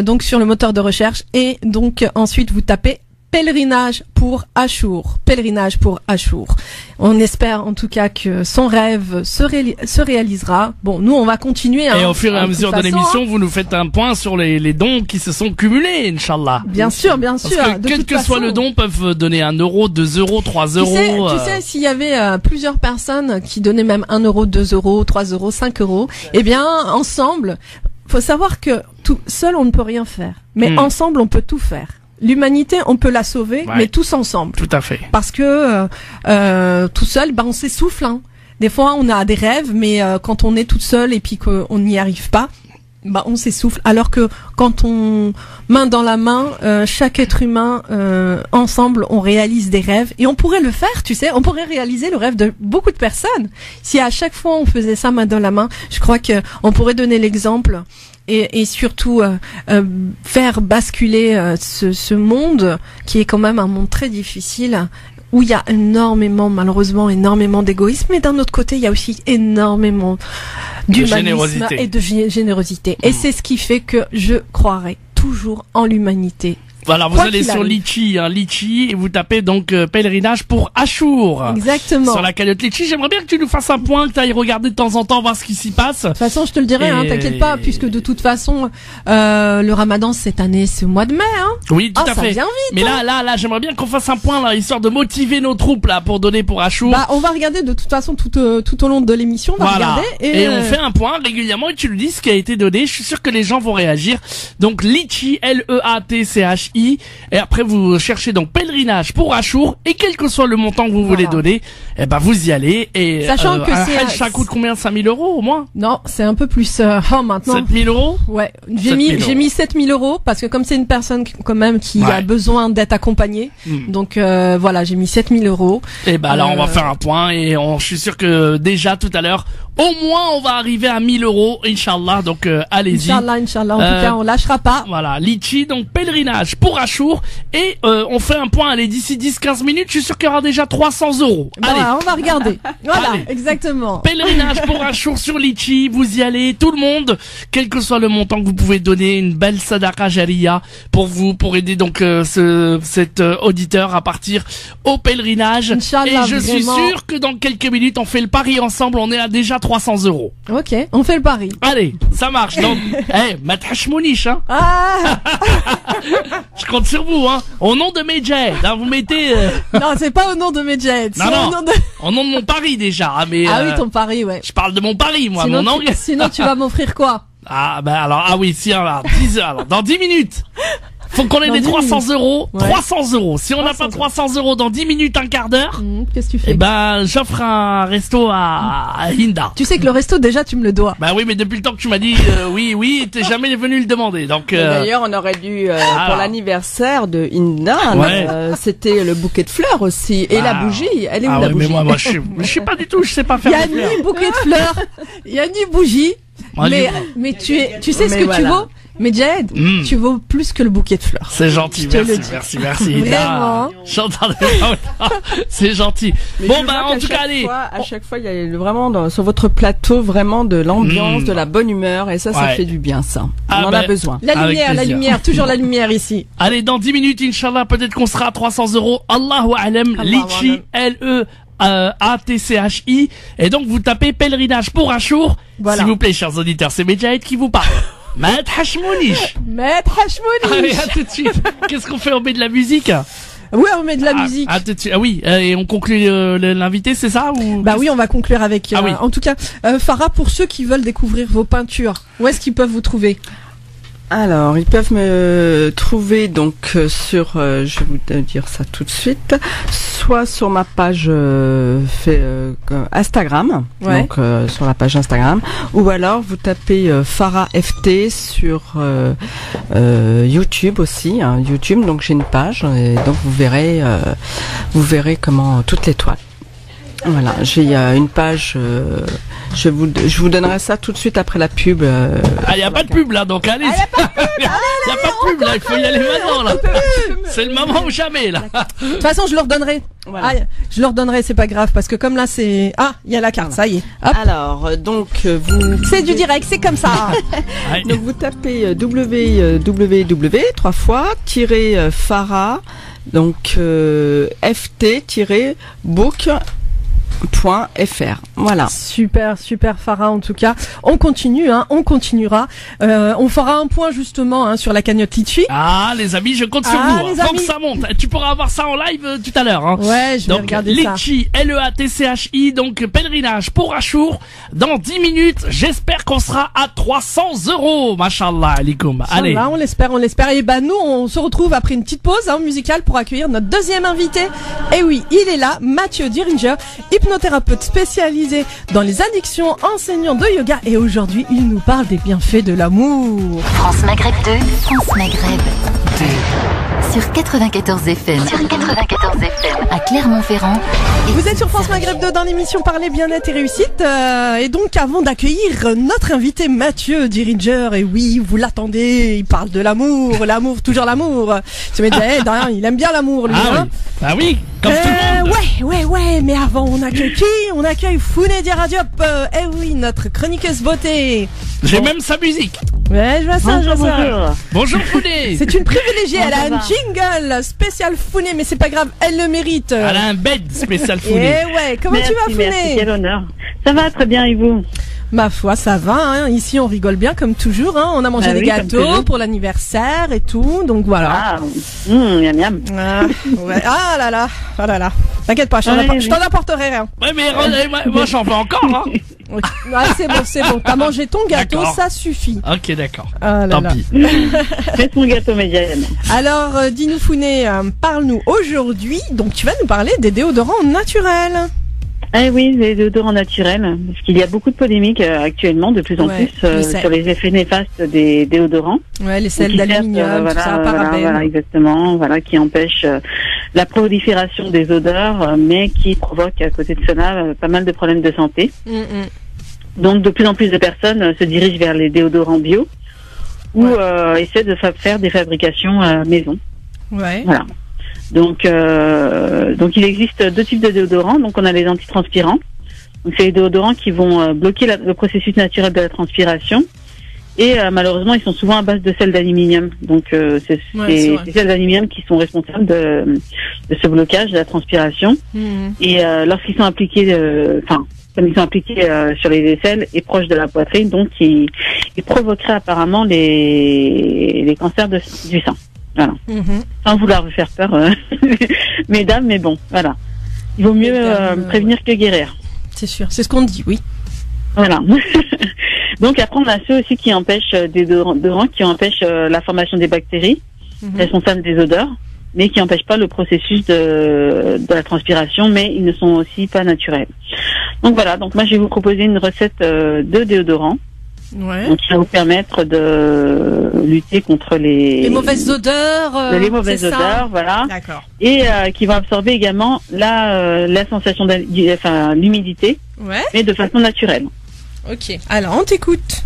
donc sur le moteur de recherche et donc ensuite vous tapez pèlerinage pour Achour. Pèlerinage pour Achour. On espère en tout cas que son rêve se réalisera. Bon, nous on va continuer. Et au fur et à mesure de l'émission, vous nous faites un point sur les dons qui se sont cumulés, Inch'Allah. Bien sûr, bien sûr. Parce que quel que soit le don, peuvent donner 1 euro, 2 euros, 3 euros. Tu sais, s'il y avait plusieurs personnes qui donnaient même 1 euro, 2 euros, 3 euros, 5 euros, eh bien, ensemble, faut savoir que tout seul on ne peut rien faire. Mais ensemble on peut tout faire. L'humanité, on peut la sauver, mais tous ensemble. Tout à fait. Parce que tout seul, on s'essouffle. Hein. Des fois, on a des rêves, mais quand on est toute seule et puis qu'on n'y arrive pas, on s'essouffle. Alors que quand on main dans la main, chaque être humain ensemble, on réalise des rêves et on pourrait le faire. Tu sais, on pourrait réaliser le rêve de beaucoup de personnes. Si à chaque fois on faisait ça main dans la main, je crois que on pourrait donner l'exemple. Et surtout faire basculer ce monde qui est quand même un monde très difficile où il y a malheureusement énormément d'égoïsme, mais d'un autre côté il y a aussi énormément d'humanisme et de générosité. Et c'est ce qui fait que je croirai toujours en l'humanité. Voilà, vous allez sur Litchi, Litchi, et vous tapez donc pèlerinage pour Achour. Exactement. Sur la cagnotte Litchi, j'aimerais bien que tu nous fasses un point, que tu ailles regarder de temps en temps, voir ce qui s'y passe. De toute façon, je te le dirai, t'inquiète pas, puisque de toute façon, le Ramadan cette année, c'est au mois de mai, hein. Oui, tout à fait. Ça vient vite. Mais là, j'aimerais bien qu'on fasse un point, là, histoire de motiver nos troupes, là, pour donner pour Achour. On va regarder de toute façon tout au long de l'émission, on va regarder. Et on fait un point régulièrement et tu nous dis ce qui a été donné. Je suis sûr que les gens vont réagir. Donc, Litchi, L-E-A-T-C-H-I. Et après, vous cherchez donc pèlerinage pour Achour et quel que soit le montant que vous voulez donner, vous y allez. Et sachant que ça coûte combien? 5 000 euros au moins? Non, c'est un peu plus maintenant. 7 000 euros? Ouais, j'ai mis 7 000 euros parce que comme c'est une personne quand même qui a besoin d'être accompagnée, donc voilà, j'ai mis 7 000 euros. Et là, on va faire un point et je suis sûr que déjà tout à l'heure, au moins on va arriver à 1 000 euros, Inch'Allah. Donc allez-y. Inch'Allah. En tout cas, on lâchera pas. Voilà, Litchi, donc pèlerinage pour Achour. Et on fait un point, allez, d'ici 10-15 minutes, je suis sûr qu'il y aura déjà 300 euros. Allez, on va regarder. Voilà, exactement. Pèlerinage pour Achour sur Litchi, vous y allez, tout le monde, quel que soit le montant que vous pouvez donner, une belle sadaqa jariya pour vous, pour aider donc cet auditeur à partir au pèlerinage. Inch'Allah, et je suis sûr que dans quelques minutes, on fait le pari ensemble, on est à déjà 300 euros. Ok, on fait le pari. Allez, ça marche. Donc, ma tachmouniche, hein. Je compte sur vous, hein. Au nom de Medjed, hein, vous mettez. Non, c'est pas au nom de Medjed. Non, au nom de mon pari déjà. Mais, oui, ton pari, ouais. Je parle de mon pari, moi. Sinon, tu vas m'offrir quoi? Dans 10 minutes. Faut qu'on ait des 300 euros. Ouais. 300 euros. Si on n'a pas 300 euros dans 10 minutes, un quart d'heure. Qu'est-ce que tu fais? J'offre un resto à Hinda. Tu sais que le resto, déjà, tu me le dois. Oui, mais depuis le temps que tu m'as dit, oui, t'es jamais venu le demander. Donc, d'ailleurs, on aurait dû, pour l'anniversaire de Hinda, c'était le bouquet de fleurs aussi. Et la bougie. Elle est où la bougie? Mais moi, je sais pas du tout, je sais pas faire. Il y a ni bouquet de fleurs, il y a ni bougie. Mais tu sais ce que tu vaux? Mais Jed, tu vaux plus que le bouquet de fleurs. C'est gentil, merci. Vraiment. J'entendais pas. C'est gentil. Mais en tout cas, allez. À chaque fois, il y a vraiment sur votre plateau vraiment de l'ambiance, de la bonne humeur, et ça fait du bien, ça. On en a besoin. La lumière, toujours la lumière ici. Allez, dans 10 minutes, Inch'Allah, peut-être qu'on sera à 300 euros. Allahu A'lam, Litchi, L-E-A-T-C-H-I. Et donc, vous tapez pèlerinage pour Achour. Voilà. S'il vous plaît, chers auditeurs, c'est Medjed qui vous parle. Maître Hashmouniche. Allez, à tout de suite. Qu'est-ce qu'on fait? On met de la musique? Oui, on met de la musique. Tout de suite. Et on conclut l'invité, c'est ça ou... oui, on va conclure avec... En tout cas, Farah, pour ceux qui veulent découvrir vos peintures, où est-ce qu'ils peuvent vous trouver? Alors, ils peuvent me trouver donc sur, je vais vous dire ça tout de suite, soit sur ma page Instagram, donc sur la page Instagram, ou alors vous tapez Farah FT sur YouTube aussi, YouTube. Donc j'ai une page et donc vous verrez comment toutes les toiles. Voilà, j'ai une page. Je vous donnerai ça tout de suite après la pub. Ah, y a pas de pub là, donc allez. Y a pas de pub là, il faut y aller maintenant là. C'est le moment ou jamais là. De toute façon, je leur donnerai. Voilà. Ah, je leur donnerai, c'est pas grave, parce que comme là c'est... Ah, il y a la carte, ça y est. Hop. Alors, donc vous. C'est du direct, c'est comme ça. Ouais. Donc vous tapez www.farah, donc ft-book.fr. Voilà. Super, super Farah en tout cas. On continue, hein, on continuera. On fera un point justement hein, sur la cagnotte Litchi. Ah, les amis, je compte sur Ah, vous. les Faut amis. que ça monte. Tu pourras avoir ça en live tout à l'heure. Hein. Ouais, je vais Donc, regarder ça. Litchi, Leatchi, donc pèlerinage pour Achour. Dans 10 minutes, j'espère qu'on sera à 300 €. Mashallah, alikoum. Allez. Là, on l'espère, on l'espère. Et ben nous, on se retrouve après une petite pause hein, musicale pour accueillir notre deuxième invité. Et oui, il est là, Mathieu Diringer, hypnothérapeute spécialisé dans les addictions, enseignant de yoga. Et aujourd'hui, il nous parle des bienfaits de l'amour. France Maghreb 2, France Maghreb 2. Sur 94 FM. À Clermont-Ferrand. Et Vous êtes sur France Maghreb 2 dans l'émission Parler Bien-être et Réussite. Et donc, avant d'accueillir notre invité Mathieu Diringer, et oui, vous l'attendez, il parle de l'amour, toujours l'amour. Tu me disais, d'ailleurs, il aime bien l'amour, lui. Ah hein. oui. Bah oui, comme tout le monde. Ouais, mais avant, on accueille qui? On accueille Founé Diaradiop. Eh oui, notre chroniqueuse beauté. J'ai même sa musique. Ouais, je vois ça, je vois ça. Bonjour Founé. C'est une privilégiée, elle a un jingle spécial Founé, mais c'est pas grave, elle le mérite. Elle a un bed spécial Eh Founé. ouais, comment tu vas Merci, Founé? quel honneur. Ça va très bien et vous? Ma foi, ça va, hein. Ici on rigole bien comme toujours, hein. On a mangé Ah des oui, comme gâteaux toujours. pour l'anniversaire et tout, donc voilà. Ah, miam miam. Ah, ouais. Ah là là, ah là là. T'inquiète pas, je t'en Ouais, appor- oui. je t'en apporterai rien. Ouais, mais moi j'en veux encore. Hein. Oui. Ah, c'est bon, t'as mangé ton gâteau, D'accord. ça suffit. Ok, d'accord. Ah là Tant là. pis. Faites mon gâteau médiane. Alors, dis-nous Founé, parle-nous aujourd'hui, donc tu vas nous parler des déodorants naturels. Ah oui, les déodorants naturels, parce qu'il y a beaucoup de polémiques actuellement, de plus en Ouais, plus, je sais. sur les effets néfastes des déodorants. Ouais, les sels Qui servent, d'aluminium, tout ça, parabènes. voilà, exactement, voilà, qui empêchent la prolifération des odeurs, mais qui provoquent à côté de cela pas mal de problèmes de santé. Donc de plus en plus de personnes se dirigent vers les déodorants bio ou essaient de faire des fabrications maison. Ouais. Voilà. Donc il existe deux types de déodorants. Donc on a les antitranspirants. Donc c'est les déodorants qui vont bloquer le processus naturel de la transpiration. Et malheureusement, ils sont souvent à base de sel d'aluminium. Donc c'est c'est vrai. ces sels d'aluminium qui sont responsables de ce blocage de la transpiration. Et lorsqu'ils sont appliqués, comme ils sont appliqués sur les aisselles et proches de la poitrine, donc ils provoqueraient apparemment les cancers du sein. Voilà. Sans vouloir vous faire peur, mesdames, mais bon, voilà. Il vaut mieux prévenir que guérir. C'est sûr, c'est ce qu'on dit, oui. Voilà. Donc après, on a ceux aussi qui empêchent des déodorants, qui empêchent la formation des bactéries responsables des odeurs, mais qui n'empêchent pas le processus de la transpiration, mais ils ne sont aussi pas naturels. Donc voilà, donc moi je vais vous proposer une recette de déodorant. Ouais. Donc, qui va vous permettre de lutter contre les mauvaises odeurs. les mauvaises c'est ça odeurs, voilà. D'accord. Et qui va absorber également la sensation l'humidité, Ouais. mais de façon naturelle. Ok. Alors, on t'écoute.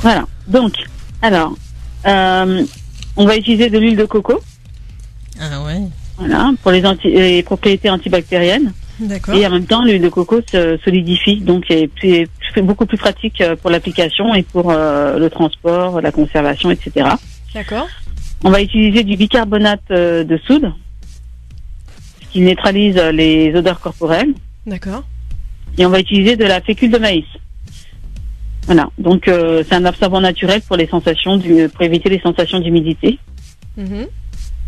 Voilà. Donc, alors, on va utiliser de l'huile de coco, Ah ouais. voilà, pour les propriétés antibactériennes. D'accord. Et en même temps, l'huile de coco se solidifie, donc c'est beaucoup plus pratique pour l'application et pour le transport, la conservation, etc. D'accord. On va utiliser du bicarbonate de soude, ce qui neutralise les odeurs corporelles. D'accord. Et on va utiliser de la fécule de maïs. Voilà, donc c'est un absorbant naturel pour les sensations, pour éviter les sensations d'humidité.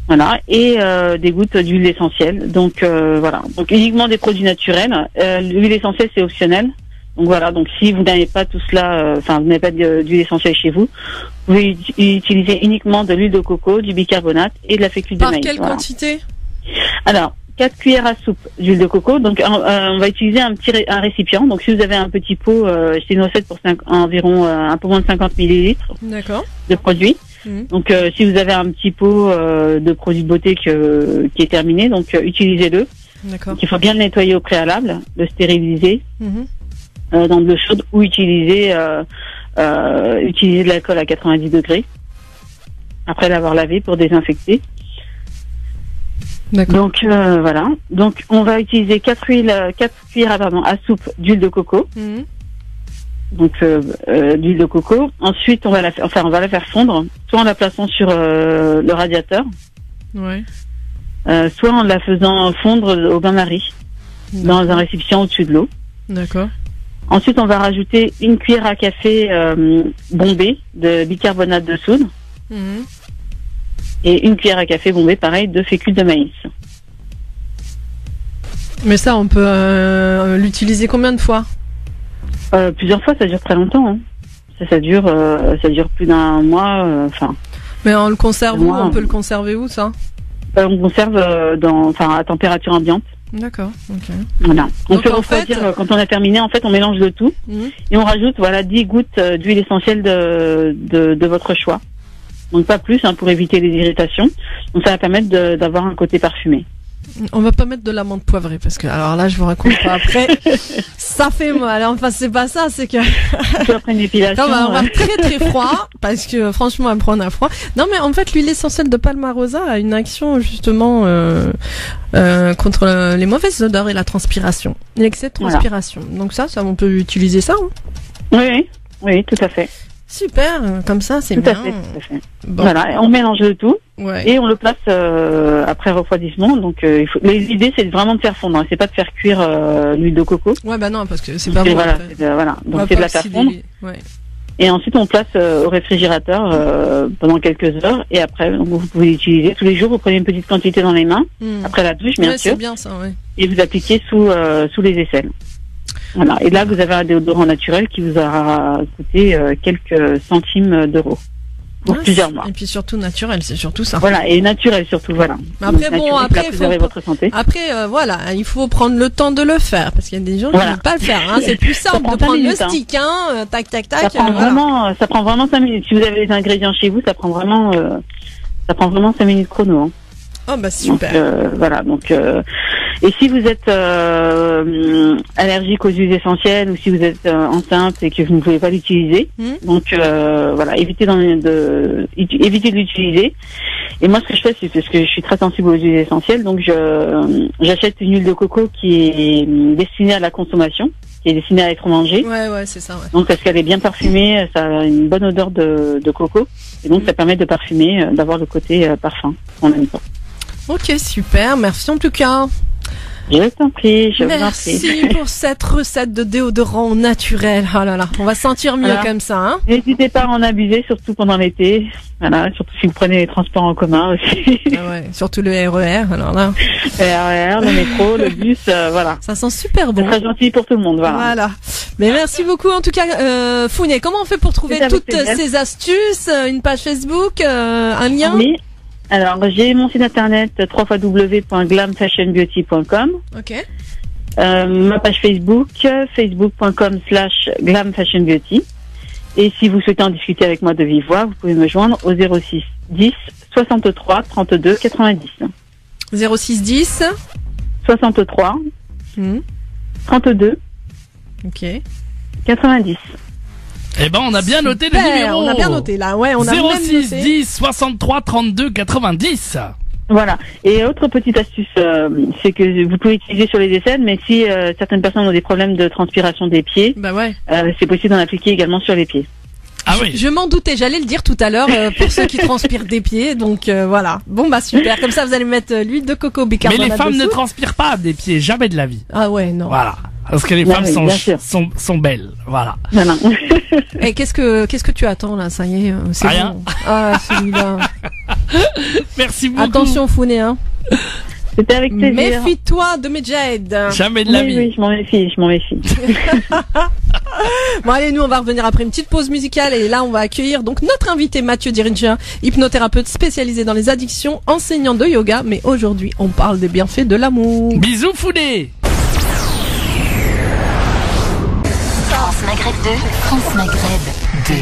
Voilà, et des gouttes d'huile essentielle. Donc voilà, donc uniquement des produits naturels. L'huile essentielle c'est optionnel. Donc voilà, donc si vous n'avez pas tout cela, vous n'avez pas d'huile essentielle chez vous, vous pouvez utiliser uniquement de l'huile de coco, du bicarbonate et de la fécule de Par maïs. quelle Voilà. quantité? Alors, 4 cuillères à soupe d'huile de coco. Donc on va utiliser un récipient. Donc si vous avez un petit pot, c'est une recette pour environ un peu moins de 50 millilitres D'accord. de produits. Donc si vous avez un petit pot de produits de beauté qui est terminé, donc utilisez-le. D'accord. Donc, il faut bien le nettoyer au préalable, le stériliser dans de l'eau chaude ou utiliser de l'alcool à 90 degrés après l'avoir lavé pour désinfecter. D'accord. Donc voilà. Donc on va utiliser 4 cuillères à soupe d'huile de coco. Donc d'huile de coco. Ensuite on va la faire fondre, soit en la plaçant sur le radiateur, soit en la faisant fondre au bain-marie dans un récipient au-dessus de l'eau. D'accord. Ensuite on va rajouter une cuillère à café bombée de bicarbonate de soude. Et une cuillère à café bombée, pareil, de fécule de maïs. Mais ça, on peut l'utiliser combien de fois? Plusieurs fois, ça dure très longtemps. Hein. Ça dure plus d'un mois. Mais on le conserve où? On peut le conserver où, ça? On conserve à température ambiante. D'accord. Ok. Voilà. On Donc, peut refroidir quand on a terminé. En fait, on mélange le tout et on rajoute 10 gouttes d'huile essentielle de votre choix. Donc pas plus pour éviter les irritations. Donc ça va permettre d'avoir un côté parfumé. On va pas mettre de l'amande poivrée parce que alors là je vous raconte pas après ça fait mal. Enfin c'est pas ça, c'est que après une épilation. On va avoir très très froid parce que franchement elle prend un froid. Non mais en fait l'huile essentielle de Palmarosa a une action justement contre les mauvaises odeurs et la transpiration, l'excès de transpiration. Voilà. Donc ça on peut utiliser ça. Oui, tout à fait. Super, comme ça c'est bien. Tout à fait. Bon. Voilà, on mélange le tout et on le place après refroidissement. Donc l'idée c'est vraiment de faire fondre, c'est pas de faire cuire l'huile de coco. Ouais bah non parce que c'est pas bon. Voilà, donc c'est de la faire fondre. Et ensuite on place au réfrigérateur pendant quelques heures et après donc, vous pouvez l'utiliser tous les jours. Vous prenez une petite quantité dans les mains après la douche bien sûr. C'est bien ça, et vous appliquez sous les aisselles. Voilà. Et là, vous avez un déodorant naturel qui vous aura coûté quelques centimes d'euros pour plusieurs mois. Et puis surtout naturel, c'est surtout ça. Voilà, et naturel surtout, voilà. Après, après, votre santé. Après, il faut prendre le temps de le faire parce qu'il y a des gens qui ne veulent pas le faire. Hein. C'est plus simple de prendre le stick, tac, tac, tac. Ça prend vraiment 5 minutes. Si vous avez les ingrédients chez vous, ça prend vraiment 5 minutes chrono. Oh bah super. Donc et si vous êtes allergique aux huiles essentielles ou si vous êtes enceinte et que vous ne pouvez pas l'utiliser, donc évitez de l'utiliser. Et moi ce que je fais c'est parce que je suis très sensible aux huiles essentielles, donc j'achète une huile de coco qui est destinée à la consommation, qui est destinée à être mangée. Ouais, c'est ça. Ouais. Donc parce qu'elle est bien parfumée, ça a une bonne odeur de coco et donc ça permet de parfumer, d'avoir le côté parfum qu'on aime pas. Ok, super, merci en tout cas. Je t'en prie, Merci pour cette recette de déodorant naturel. Oh là là, on va sentir mieux comme ça. Hein. N'hésitez pas à en abuser, surtout pendant l'été. Voilà, surtout si vous prenez les transports en commun aussi. Surtout le RER. Alors là. Le RER, le métro, le bus, voilà. Ça sent super bon. C'est très gentil pour tout le monde, voilà. Mais merci beaucoup en tout cas, Founé. Comment on fait pour trouver toutes ces astuces? Une page Facebook, un lien? Oui. Alors, j'ai mon site internet www.glamfashionbeauty.com. Ok. Ma page Facebook, facebook.com/glamfashionbeauty. Et si vous souhaitez en discuter avec moi de vive voix, vous pouvez me joindre au 06 10 63 32 90. 06 10 63 32 90. Eh ben, on a bien noté le numéro. On a bien noté là, on a 06 10 63 32 90. Voilà. Et autre petite astuce, c'est que vous pouvez utiliser sur les aisselles, mais si certaines personnes ont des problèmes de transpiration des pieds, c'est possible d'en appliquer également sur les pieds. Ah oui. Je m'en doutais, j'allais le dire tout à l'heure pour ceux qui transpirent des pieds, donc voilà. Bon bah super, comme ça vous allez mettre l'huile de coco bicarbonate. Mais les femmes ne transpirent pas des pieds, jamais de la vie. Ah ouais, non. Voilà. Parce que les femmes sont belles, voilà. Non. Et qu'est-ce que tu attends là? Ça y est, c'est rien. Bon. Ah celui-là. Merci beaucoup. Attention Founé, hein. C'était avec plaisir. Méfie-toi de Medjed. Jamais de la vie. Oui, je m'en méfie. Bon allez, nous on va revenir après une petite pause musicale et là on va accueillir donc notre invité Mathieu Dirinja, hypnothérapeute spécialisé dans les addictions, enseignant de yoga, mais aujourd'hui on parle des bienfaits de l'amour. Bisous Founé. France Maghreb 2, France Maghreb 2.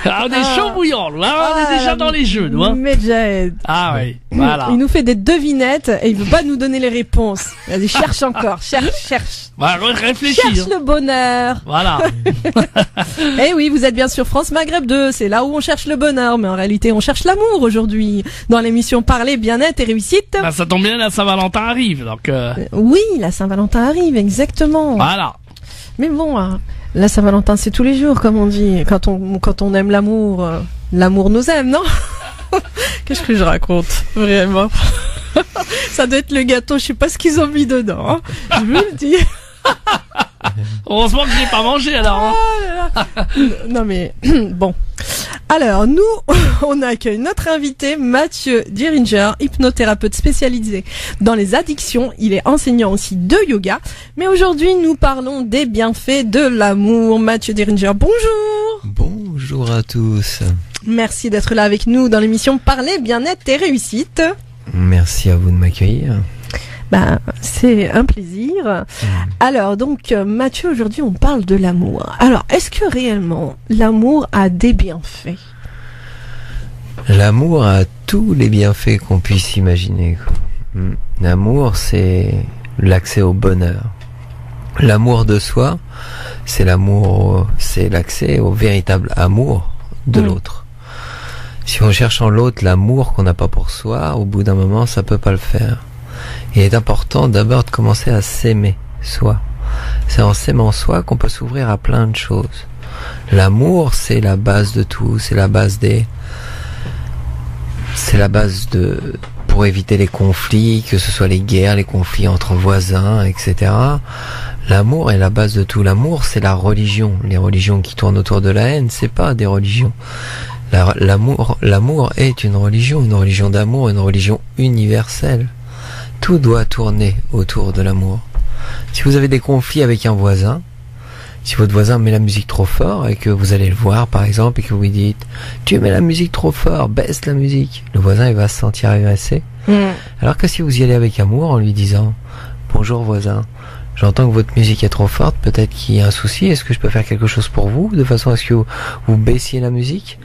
Ah, on est chaud bouillant, là, on est déjà dans les jeux, nous, hein. Medjed. Ah oui, voilà. Il nous fait des devinettes et il veut pas nous donner les réponses. Il cherche encore, cherche. Bah, réfléchis. Cherche le bonheur. Voilà. Eh oui, vous êtes bien sur France Maghreb 2, c'est là où on cherche le bonheur, mais en réalité on cherche l'amour aujourd'hui. Dans l'émission Parler, bien-être et réussite. Bah, ça tombe bien, la Saint-Valentin arrive, donc Oui, la Saint-Valentin arrive, exactement. voilà. Mais bon, la Saint-Valentin c'est tous les jours, comme on dit. Quand on aime l'amour, l'amour nous aime, non? Qu'est-ce que je raconte, vraiment? Ça doit être le gâteau, je sais pas ce qu'ils ont mis dedans, hein. Je vous le dis. Heureusement que j'ai pas mangé, alors, hein. Non mais, bon. Alors, nous, on accueille notre invité, Mathieu Diringer, hypnothérapeute spécialisé dans les addictions. Il est enseignant aussi de yoga. Mais aujourd'hui, nous parlons des bienfaits de l'amour. Mathieu Diringer, bonjour. Bonjour à tous. Merci d'être là avec nous dans l'émission Parler, bien-être et réussite. Merci à vous de m'accueillir. Ben, c'est un plaisir. Alors, donc, Mathieu, aujourd'hui, on parle de l'amour. Alors, est-ce que réellement, l'amour a des bienfaits? L'amour a tous les bienfaits qu'on puisse imaginer. L'amour, c'est l'accès au bonheur. L'amour de soi, c'est l'accès au véritable amour de l'autre. Si on cherche en l'autre l'amour qu'on n'a pas pour soi, au bout d'un moment, ça peut pas le faire. Il est important d'abord de commencer à s'aimer soi. C'est en s'aimant soi qu'on peut s'ouvrir à plein de choses. L'amour, c'est la base de tout, pour éviter les conflits, que ce soit les guerres, les conflits entre voisins, etc. L'amour est la base de tout. L'amour, c'est la religion. Les religions qui tournent autour de la haine, c'est pas des religions. L'amour est une religion d'amour, une religion universelle. Tout doit tourner autour de l'amour. Si vous avez des conflits avec un voisin, si votre voisin met la musique trop fort et que vous allez le voir par exemple et que vous lui dites « Tu mets la musique trop fort, baisse la musique », le voisin il va se sentir agressé. Alors que si vous y allez avec amour en lui disant « Bonjour voisin, j'entends que votre musique est trop forte, peut-être qu'il y a un souci, est-ce que je peux faire quelque chose pour vous de façon à ce que vous baissiez la musique ?»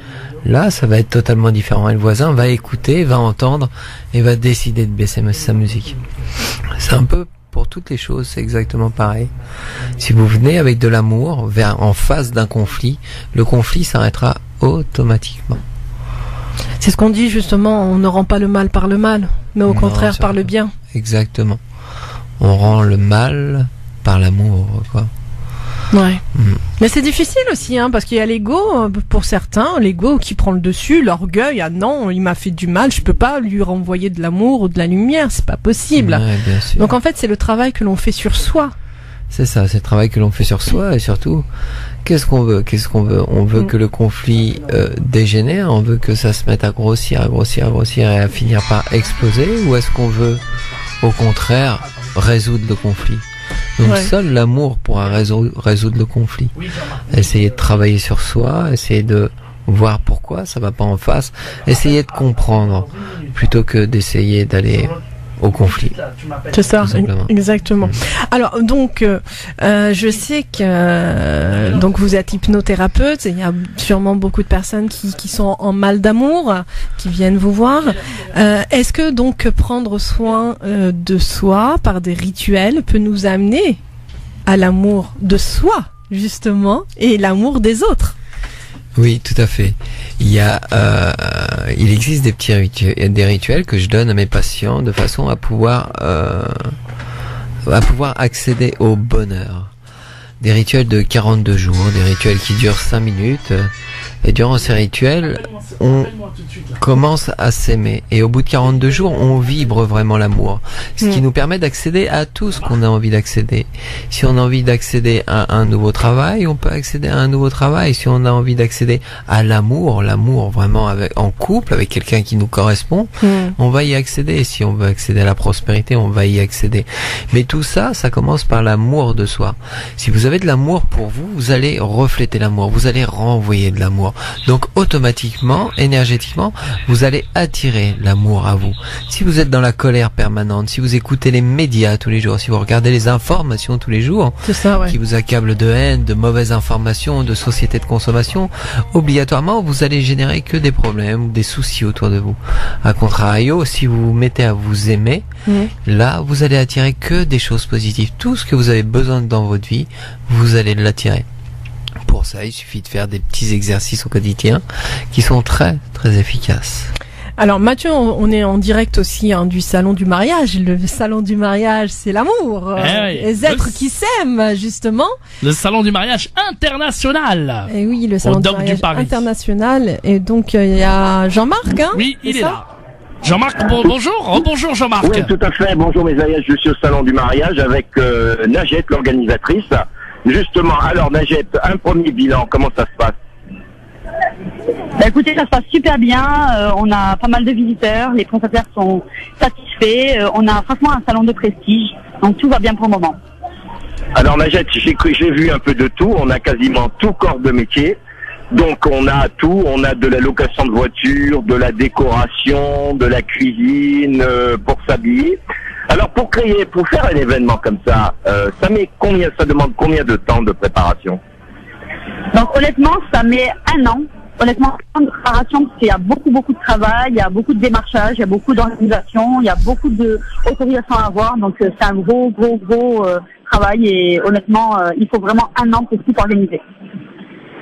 Là, ça va être totalement différent. Et le voisin va écouter, va entendre et va décider de baisser sa musique. C'est un peu pour toutes les choses, c'est exactement pareil. Si vous venez avec de l'amour en face d'un conflit, le conflit s'arrêtera automatiquement. C'est ce qu'on dit justement, on ne rend pas le mal par le mal, mais au contraire par le bien. Exactement. On rend le mal par l'amour, quoi. Ouais. Mais c'est difficile aussi, hein, parce qu'il y a l'ego, pour certains, l'ego qui prend le dessus, l'orgueil, ah non, il m'a fait du mal, je peux pas lui renvoyer de l'amour ou de la lumière, c'est pas possible. Ouais, bien sûr. Donc en fait, c'est le travail que l'on fait sur soi. C'est ça, c'est le travail que l'on fait sur soi et surtout, qu'est-ce qu'on veut? On veut que le conflit dégénère, on veut que ça se mette à grossir et à finir par exploser, ou est-ce qu'on veut, au contraire, résoudre le conflit? Donc seul l'amour pourra résoudre le conflit. Essayer de travailler sur soi, essayer de voir pourquoi ça va pas en face, essayer de comprendre plutôt que d'essayer d'aller au conflit. C'est ça, exactement. Alors donc, je sais que donc vous êtes hypnothérapeute, et il y a sûrement beaucoup de personnes qui sont en mal d'amour, qui viennent vous voir. Est-ce que donc prendre soin de soi par des rituels peut nous amener à l'amour de soi, justement, et l'amour des autres? Oui, tout à fait. Il existe des rituels que je donne à mes patients de façon à pouvoir accéder au bonheur. Des rituels de 42 jours, des rituels qui durent 5 minutes. Et durant ces rituels, on commence à s'aimer. Et au bout de 42 jours, on vibre vraiment l'amour. Ce qui nous permet d'accéder à tout ce qu'on a envie d'accéder. Si on a envie d'accéder à un nouveau travail, on peut accéder à un nouveau travail. Si on a envie d'accéder à l'amour vraiment en couple, avec quelqu'un qui nous correspond, on va y accéder. Si on veut accéder à la prospérité, on va y accéder. Mais tout ça, ça commence par l'amour de soi. Si vous avez de l'amour pour vous, vous allez refléter l'amour, vous allez renvoyer de l'amour. Donc automatiquement, énergétiquement, vous allez attirer l'amour à vous. Si vous êtes dans la colère permanente, si vous écoutez les médias tous les jours, si vous regardez les informations tous les jours, c'est ça, ouais, qui vous accablent de haine, de mauvaises informations, de sociétés de consommation, obligatoirement vous allez générer que des problèmes, des soucis autour de vous. A contrario, si vous vous mettez à vous aimer, là vous allez attirer que des choses positives. Tout ce que vous avez besoin dans votre vie, vous allez l'attirer. Pour ça, il suffit de faire des petits exercices au quotidien qui sont très très efficaces. Alors Mathieu, on est en direct aussi du salon du mariage. Le salon du mariage, c'est l'amour. Les êtres qui s'aiment, justement. Le salon du mariage international. Et oui, le salon du mariage international. Et donc, il y a Jean-Marc, hein? Oui, il est là. Jean-Marc, bonjour. Bonjour Jean-Marc. Oui, tout à fait. Bonjour mes aïeux, je suis au salon du mariage avec Najette, l'organisatrice. Justement, alors Najette, un premier bilan, comment ça se passe? Bah écoutez, ça se passe super bien, on a pas mal de visiteurs, les prestataires sont satisfaits, on a franchement un salon de prestige, donc tout va bien pour le moment. Alors Najette, j'ai vu un peu de tout, on a quasiment tout corps de métier, donc on a tout, on a de la location de voitures, de la décoration, de la cuisine pour s'habiller. Alors pour faire un événement comme ça, ça demande combien de temps de préparation? Donc honnêtement, ça met un an. Honnêtement, en préparation, parce qu'il y a beaucoup de travail, il y a beaucoup de démarchage, il y a beaucoup d'organisation, il y a beaucoup d'autorisations à avoir. Donc c'est un gros travail et honnêtement, il faut vraiment un an pour tout organiser.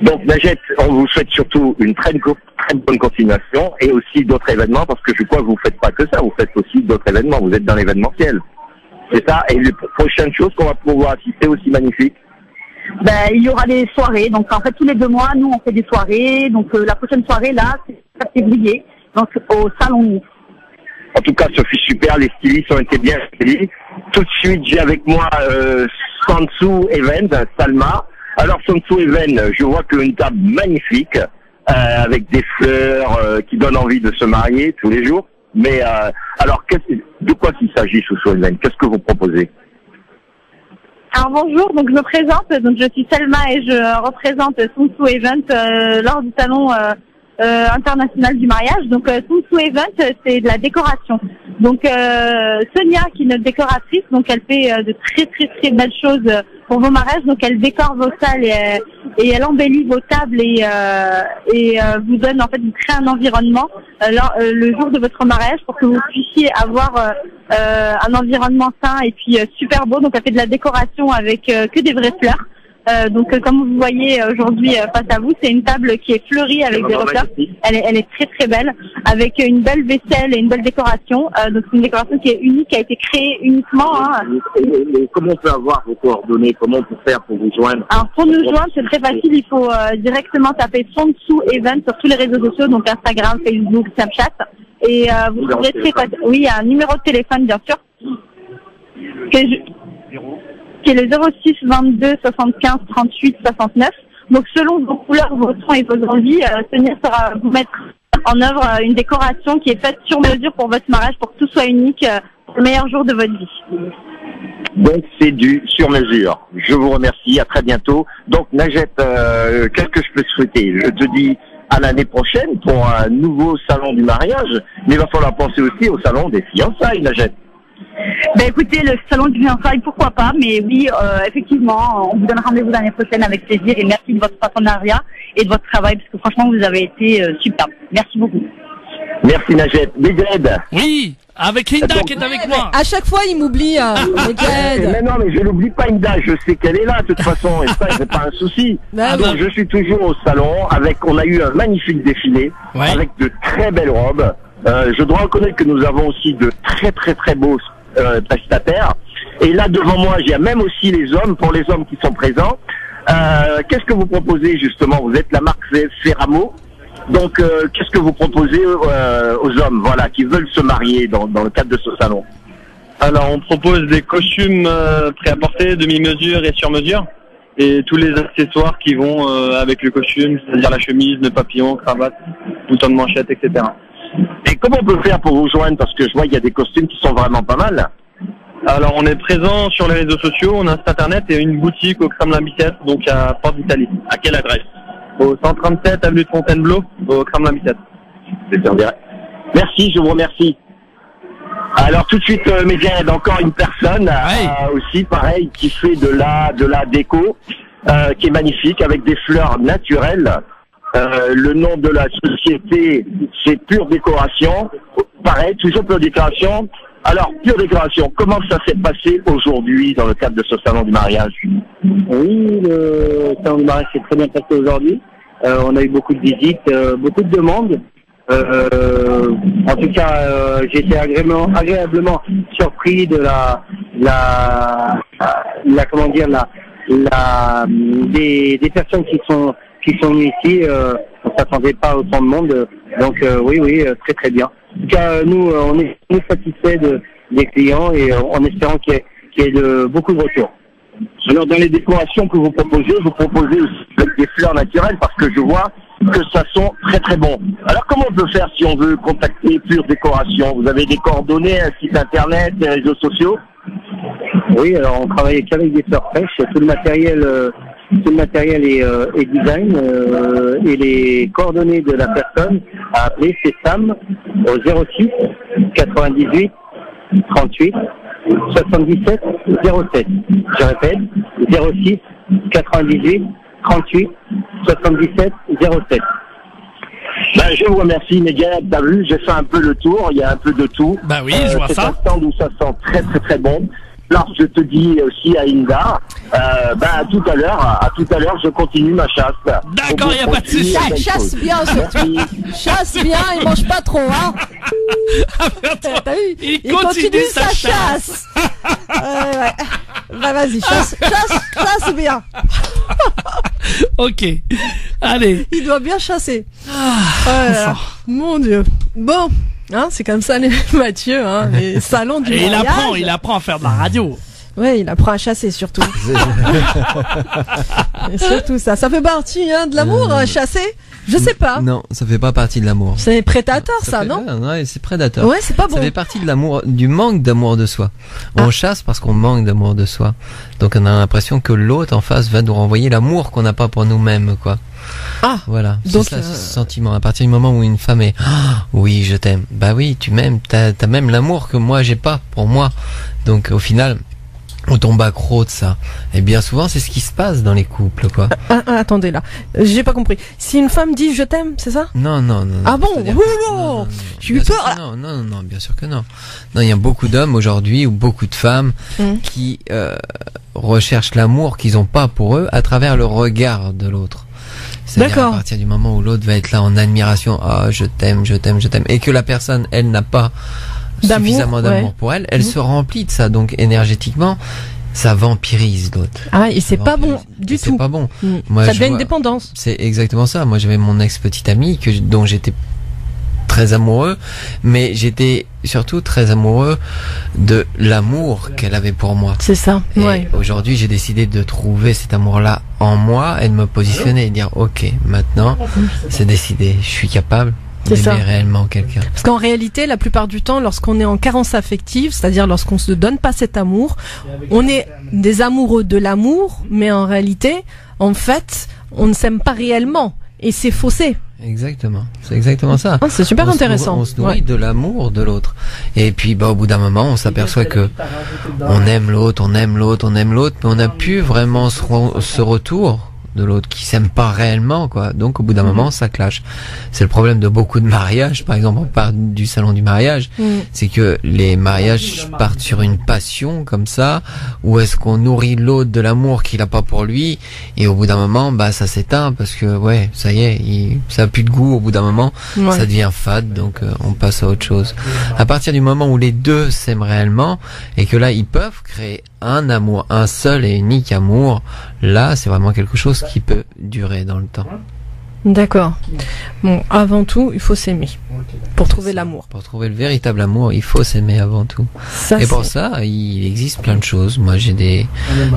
Donc Najette, on vous souhaite surtout une très bonne continuation et aussi d'autres événements parce que je crois que vous faites pas que ça, vous faites aussi d'autres événements, vous êtes dans l'événementiel. C'est ça, et les prochaines choses qu'on va pouvoir assister aussi magnifiques. Ben, il y aura des soirées, donc en fait tous les 2 mois, nous on fait des soirées, donc la prochaine soirée là, c'est 4 février, donc au Salon Nice. En tout cas, ce fut super, les stylistes ont été bien stylisés. Tout de suite, j'ai avec moi Sansu Event, Salma. Alors Sansu Event, je vois qu'une table magnifique, avec des fleurs qui donnent envie de se marier tous les jours. Mais alors, de quoi il s'agit Sansu Event? Qu'est-ce que vous proposez? Alors bonjour, donc je me présente, donc je suis Selma et je représente Sansu Event lors du salon international du mariage. Donc Sansu Event, c'est de la décoration. Donc Sonia, qui est notre décoratrice, donc elle fait de très belles choses pour vos mariages. Donc elle décore vos salles et elle embellit vos tables et vous donne en fait, vous crée un environnement le jour de votre mariage pour que vous puissiez avoir un environnement sain et puis super beau. Donc elle fait de la décoration avec que des vraies fleurs. Donc comme vous voyez aujourd'hui face à vous, c'est une table qui est fleurie avec des reflets. Elle est très belle, avec une belle vaisselle et une belle décoration. Donc c'est une décoration qui est unique, qui a été créée uniquement. Et comment on peut avoir vos coordonnées? Comment on peut faire pour vous joindre? Alors pour nous joindre, c'est très facile. Il faut directement taper Sansu Event sur tous les réseaux sociaux, donc Instagram, Facebook, Snapchat. Et vous trouverez très facile. Oui, il y a un numéro de téléphone bien sûr. Qui est le 06 22 75 38 69. Donc selon vos couleurs, vos tons et vos envies, Sonia saura vous mettre en œuvre une décoration qui est faite sur mesure pour votre mariage, pour que tout soit unique pour le meilleur jour de votre vie. Donc c'est du sur mesure. Je vous remercie, à très bientôt. Donc Najette, qu'est-ce que je peux souhaiter? Je te dis à l'année prochaine pour un nouveau salon du mariage, mais il va falloir penser aussi au salon des fiançailles, Najette. Ben écoutez, le salon du fiançailles, pourquoi pas, mais oui, effectivement, on vous donne rendez-vous l'année prochaine avec plaisir et merci de votre partenariat et de votre travail parce que franchement vous avez été superbe. Merci beaucoup. Merci Najette. Medjed. Oui, avec Inda qui est avec moi. À chaque fois il m'oublie. Mais non, mais je n'oublie pas Inda, je sais qu'elle est là de toute façon et ça c'est pas un souci. Donc je suis toujours au salon on a eu un magnifique défilé avec de très belles robes. Je dois reconnaître que nous avons aussi de très beaux prestataires. Et là devant moi, il y a même aussi les hommes, pour les hommes qui sont présents. Qu'est-ce que vous proposez justement? Vous êtes la marque Ferramo. Donc qu'est-ce que vous proposez aux hommes qui veulent se marier dans le cadre de ce salon? Alors on propose des costumes prêts à porter, demi-mesure et sur mesure. Et tous les accessoires qui vont avec le costume, c'est-à-dire la chemise, le papillon, cravate, bouton de manchette, etc. Et comment on peut faire pour vous joindre? Parce que je vois qu'il y a des costumes qui sont vraiment pas mal. Alors, on est présent sur les réseaux sociaux, on a un site internet et une boutique au Kremlin-Bicêtre, donc à Porte d'Italie. À quelle adresse? Au 137 avenue de Fontainebleau, au Kremlin-Bicêtre. C'est en direct. Merci, je vous remercie. Alors tout de suite, Mézières, encore une personne aussi, pareil, qui fait de la déco, qui est magnifique, avec des fleurs naturelles. Le nom de la société, c'est Pure Décoration. Pareil, toujours Pure Décoration. Alors, Pure Décoration, comment ça s'est passé aujourd'hui dans le cadre de ce salon du mariage? Oui, le salon du mariage s'est très bien passé aujourd'hui. On a eu beaucoup de visites, beaucoup de demandes. En tout cas, j'ai été agréablement surpris de des personnes qui sont venues ici. On s'attendait pas à autant de monde, donc oui, très très bien. En tout cas, nous, on est satisfaits des clients et en espérant qu'il y ait beaucoup de retours. Alors, dans les décorations que vous proposez aussi avec des fleurs naturelles, parce que je vois que ça sent très très bon. Alors, comment on peut faire si on veut contacter Pure Décoration? Vous avez des coordonnées, un site internet, des réseaux sociaux? Oui, alors on travaille qu'avec des fleurs fraîches. Tout le matériel est design et les coordonnées de la personne à appeler, c'est Sam au 06 98 38 77 07. Je répète, 06 98 38 77 07. Je vous remercie, Mézières. T'as vu, j'ai fait un peu le tour, il y a un peu de tout. Bah oui, je vois ça. C'est un stand où ça sent très très très bon. Alors, je te dis aussi à Inda, à tout à l'heure, je continue ma chasse. D'accord, il n'y a pas de souci. Chasse bien, surtout. Chasse bien, il mange pas trop, hein. T'as vu? Il continue sa chasse. Ouais. Bah, vas-y, chasse bien. Ok. Allez. Il doit bien chasser. Mon Dieu. Bon. Hein, c'est comme ça, les Mathieu, hein, les salons du mariage. Il apprend à faire de la radio. Ouais, il apprend à chasser, surtout. Et surtout ça. Ça fait partie, de l'amour, chasser? Je sais pas. Non, ça fait pas partie de l'amour. C'est prédateur, ça, non? Ouais, c'est prédateur. Ouais, c'est pas bon. Ça fait partie de l'amour, du manque d'amour de soi. On chasse parce qu'on manque d'amour de soi. Donc on a l'impression que l'autre en face va nous renvoyer l'amour qu'on n'a pas pour nous-mêmes, quoi. Ah. Voilà. Donc, c'est ça, ce sentiment. À partir du moment où une femme est, oui, je t'aime. Bah oui, tu m'aimes. T'as même l'amour que moi j'ai pas pour moi. Donc au final, on tombe accro de ça. Et bien souvent, c'est ce qui se passe dans les couples, quoi. Attendez là, j'ai pas compris. Si une femme dit je t'aime, c'est ça? Non. Ah bon? Non. J'ai eu peur. Non, bien sûr que non. Non, il y a beaucoup d'hommes aujourd'hui ou beaucoup de femmes qui recherchent l'amour qu'ils ont pas pour eux à travers le regard de l'autre. C'est-à-dire à partir du moment où l'autre va être là en admiration, je t'aime, et que la personne, elle n'a pas suffisamment d'amour pour elle, elle se remplit de ça, donc énergétiquement, ça vampirise l'autre. Ah, et c'est pas bon du tout. C'est pas bon. Moi, ça devient une dépendance. C'est exactement ça. Moi, j'avais mon ex-petite amie dont j'étais très amoureux, mais j'étais surtout très amoureux de l'amour qu'elle avait pour moi. C'est ça. Et aujourd'hui, j'ai décidé de trouver cet amour-là en moi et de me positionner et dire ok, maintenant, c'est décidé, je suis capable d'aimer réellement quelqu'un. Parce qu'en réalité, la plupart du temps, lorsqu'on est en carence affective, c'est-à-dire lorsqu'on se donne pas cet amour, on est des amoureux de l'amour, mais en réalité, en fait, on ne s'aime pas réellement et c'est faussé. Exactement, c'est exactement ça. C'est super intéressant. On se nourrit de l'amour de l'autre. Et puis au bout d'un moment, on s'aperçoit que on aime l'autre, mais on n'a plus vraiment ce retour de l'autre qui s'aime pas réellement, quoi. Donc au bout d'un moment, ça clash. C'est le problème de beaucoup de mariages. Par exemple, on part du salon du mariage, c'est que les mariages partent sur une passion comme ça, où est-ce qu'on nourrit l'autre de l'amour qu'il a pas pour lui, et au bout d'un moment, ça s'éteint parce que ça y est, ça a plus de goût. Au bout d'un moment, ça devient fade, donc on passe à autre chose. À partir du moment où les deux s'aiment réellement et que là ils peuvent créer un amour, un seul et unique amour, là c'est vraiment quelque chose qui peut durer dans le temps. D'accord. Bon, avant tout, il faut s'aimer pour trouver l'amour. Pour trouver le véritable amour, il faut s'aimer avant tout. Et pour ça, il existe plein de choses. Moi, j'ai des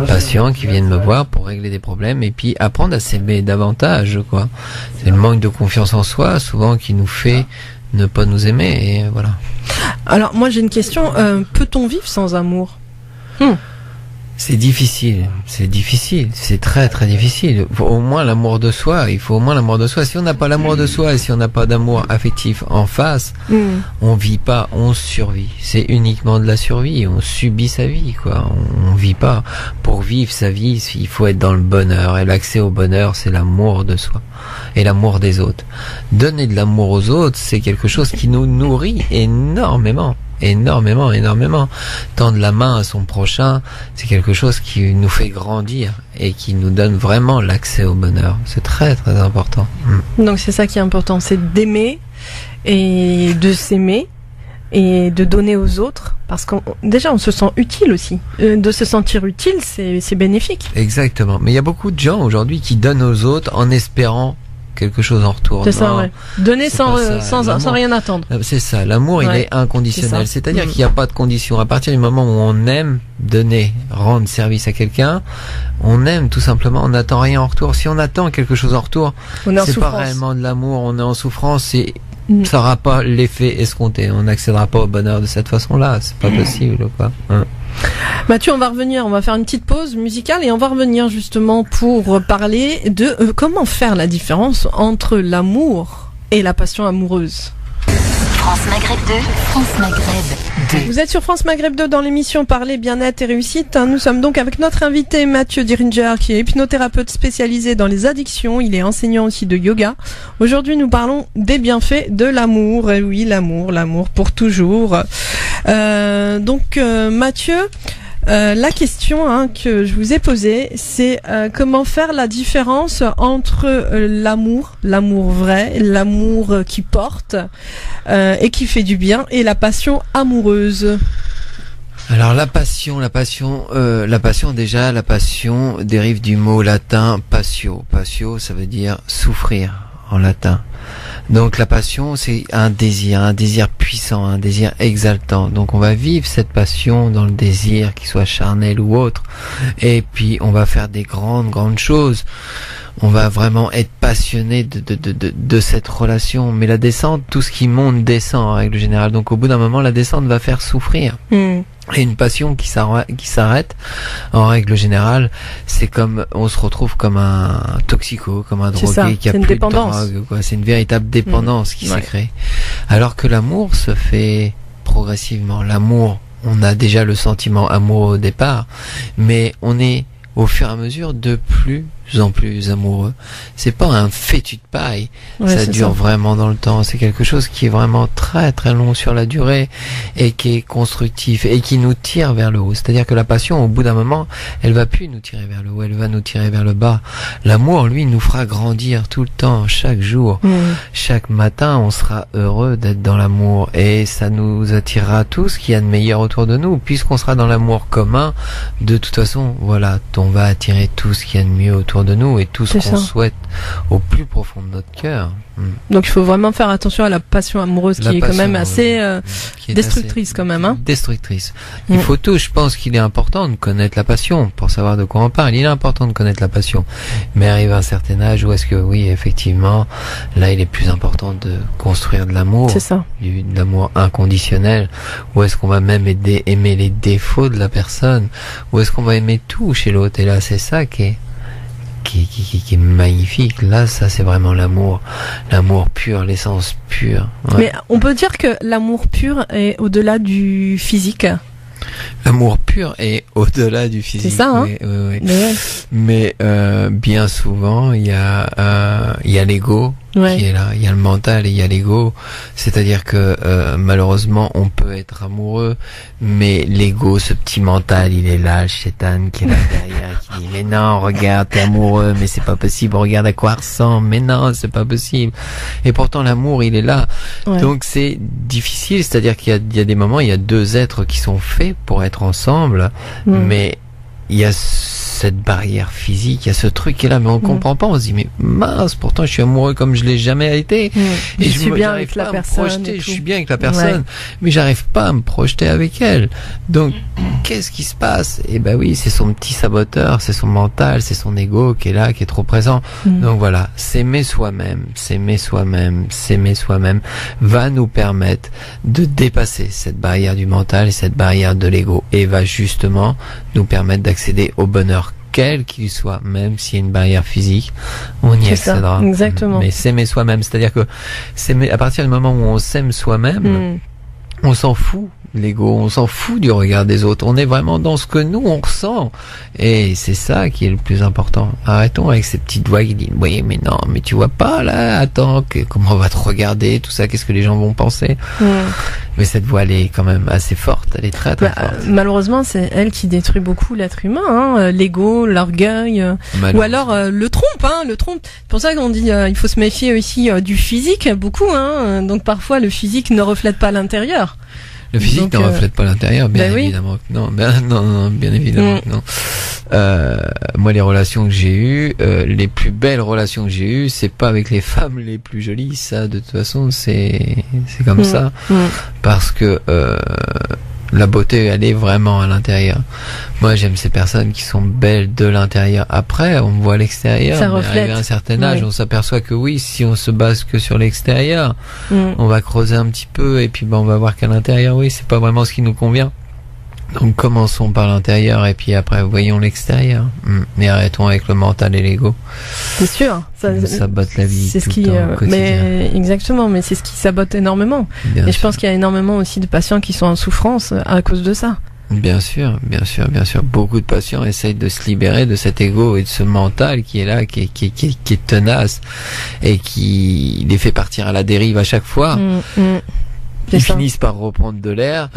patients qui viennent me voir pour régler des problèmes et puis apprendre à s'aimer davantage, quoi. C'est le manque de confiance en soi, souvent, qui nous fait ne pas nous aimer, et voilà. Alors, moi, j'ai une question. Peut-on vivre sans amour ? C'est difficile, c'est très très difficile. Il faut au moins l'amour de soi, Si on n'a pas l'amour de soi et si on n'a pas d'amour affectif en face, on vit pas, on survit. C'est uniquement de la survie, on subit sa vie, quoi. On vit pas. Pour vivre sa vie, il faut être dans le bonheur. Et l'accès au bonheur, c'est l'amour de soi et l'amour des autres. Donner de l'amour aux autres, c'est quelque chose qui nous nourrit énormément. Tendre la main à son prochain, c'est quelque chose qui nous fait grandir et qui nous donne vraiment l'accès au bonheur. C'est très très important. Donc c'est ça qui est important, c'est d'aimer et de s'aimer et de donner aux autres, parce qu'on déjà on se sent utile aussi. De se sentir utile, c'est bénéfique. Exactement. Mais il y a beaucoup de gens aujourd'hui qui donnent aux autres en espérant quelque chose en retour. C'est ça, ouais. Donner sans rien attendre. C'est ça. L'amour, il est inconditionnel. C'est-à-dire qu'il n'y a pas de condition. À partir du moment où on aime donner, rendre service à quelqu'un, on aime tout simplement, on n'attend rien en retour. Si on attend quelque chose en retour, c'est pas réellement de l'amour, on est en souffrance et ça n'aura pas l'effet escompté. On n'accédera pas au bonheur de cette façon-là. C'est pas possible, quoi. Mathieu, on va faire une petite pause musicale et on va revenir justement pour parler de comment faire la différence entre l'amour et la passion amoureuse. France Maghreb 2, France Maghreb 2. Vous êtes sur France Maghreb 2 dans l'émission Parler, Bien-être et Réussite. Nous sommes donc avec notre invité Mathieu Diringer, qui est hypnothérapeute spécialisé dans les addictions. Il est enseignant aussi de yoga. Aujourd'hui, nous parlons des bienfaits de l'amour. Et oui, l'amour pour toujours. Mathieu, la question que je vous ai posée, c'est comment faire la différence entre l'amour vrai, l'amour qui porte et qui fait du bien, et la passion amoureuse. Alors la passion dérive du mot latin patio. Patio, ça veut dire souffrir en latin. Donc la passion, c'est un désir puissant, un désir exaltant. Donc on va vivre cette passion dans le désir, qu'il soit charnel ou autre. Et puis on va faire des grandes choses. On va vraiment être passionné de cette relation. Mais la descente, tout ce qui monte descend en règle générale. Donc au bout d'un moment, la descente va faire souffrir. Et une passion qui s'arrête, en règle générale, c'est comme, on se retrouve comme un toxico, comme un drogué qui a plus de drogue, quoi. C'est une véritable dépendance qui s'est créée. Alors que l'amour se fait progressivement. L'amour, on a déjà le sentiment amoureux au départ, mais on est au fur et à mesure de plus en plus amoureux. C'est pas un fétu de paille. Ça dure vraiment dans le temps. C'est quelque chose qui est vraiment très très long sur la durée et qui est constructif et qui nous tire vers le haut. C'est-à-dire que la passion, au bout d'un moment, elle va plus nous tirer vers le haut, elle va nous tirer vers le bas. L'amour, lui, nous fera grandir tout le temps, chaque jour. Chaque matin, on sera heureux d'être dans l'amour et ça nous attirera tout ce qu'il y a de meilleur autour de nous. Puisqu'on sera dans l'amour commun, de toute façon, voilà, on va attirer tout ce qu'il y a de mieux autour de nous et tout ce qu'on souhaite au plus profond de notre cœur. Donc il faut vraiment faire attention à la passion amoureuse qui est quand même assez destructrice quand même. Destructrice. Il faut tout, je pense qu'il est important de connaître la passion pour savoir de quoi on parle. Il est important de connaître la passion. Mais arrive à un certain âge où est-ce que oui, effectivement, là il est plus important de construire de l'amour. C'est ça. De l'amour inconditionnel. Où est-ce qu'on va même aimer les défauts de la personne. Où est-ce qu'on va aimer tout chez l'autre. Et là c'est ça qui est magnifique. Là, ça c'est vraiment l'amour pur, l'essence pure. Mais on peut dire que l'amour pur est au-delà du physique. L'amour pur est au-delà du physique. C'est ça, hein. Oui. Mais bien souvent, il y a l'ego qui est là. Il y a le mental et il y a l'ego. C'est-à-dire que malheureusement, on peut être amoureux, mais l'ego, ce petit mental, il est là, le chétan qui est là derrière, qui dit mais non, regarde, t'es amoureux, mais c'est pas possible. Regarde à quoi ressemble, mais non, c'est pas possible. Et pourtant, l'amour, il est là. Donc c'est difficile. C'est-à-dire qu'il y a des moments, il y a deux êtres qui sont faits pour être ensemble, mais il y a cette barrière physique, il y a ce truc qui est là, mais on comprend pas. On se dit mais mince, pourtant je suis amoureux comme je l'ai jamais été. Et je suis bien avec la personne. Je suis bien avec la personne, mais j'arrive pas à me projeter avec elle. Donc qu'est-ce qui se passe? Eh ben oui, c'est son petit saboteur, c'est son mental, c'est son ego qui est là, qui est trop présent. Donc voilà, s'aimer soi-même va nous permettre de dépasser cette barrière du mental et cette barrière de l'ego, et va justement nous permettre d'accéder au bonheur quel qu'il soit, même s'il y a une barrière physique, on y accédera. Exactement. Mais s'aimer soi-même, c'est-à-dire que à partir du moment où on s'aime soi-même, on s'en fout de l'ego, on s'en fout du regard des autres, on est vraiment dans ce que nous on ressent, et c'est ça qui est le plus important. Arrêtons avec ces petites voix qui disent oui mais non, mais tu vois pas là, attends, comment on va te regarder, tout ça, qu'est-ce que les gens vont penser. Mais cette voix elle est quand même assez forte, elle est très forte. Malheureusement c'est elle qui détruit beaucoup l'être humain, l'ego, l'orgueil, ou alors le trompe. C'est pour ça qu'on dit il faut se méfier aussi du physique beaucoup, donc parfois le physique ne reflète pas l'intérieur. Le physique ne reflète pas l'intérieur, bien évidemment que non. Non, bien évidemment que non. Moi, les relations que j'ai eues, les plus belles relations que j'ai eues, c'est pas avec les femmes les plus jolies. Ça, de toute façon, c'est comme ça. Parce que la beauté, elle est vraiment à l'intérieur. Moi, j'aime ces personnes qui sont belles de l'intérieur. Après, on voit l'extérieur. Ça reflète. Arrivé à un certain âge, on s'aperçoit que oui, si on se base que sur l'extérieur, on va creuser un petit peu et puis on va voir qu'à l'intérieur, oui, c'est pas vraiment ce qui nous convient. Donc commençons par l'intérieur et puis après voyons l'extérieur. Mais arrêtons avec le mental et l'ego. C'est sûr. Ça sabote la vie. C'est tout ce qui, le temps, mais exactement, mais c'est ce qui sabote énormément. Et je pense qu'il y a énormément aussi de patients qui sont en souffrance à cause de ça. Bien sûr. Beaucoup de patients essayent de se libérer de cet ego et de ce mental qui est là, qui est tenace et qui les fait partir à la dérive à chaque fois. Ils finissent par reprendre de l'air.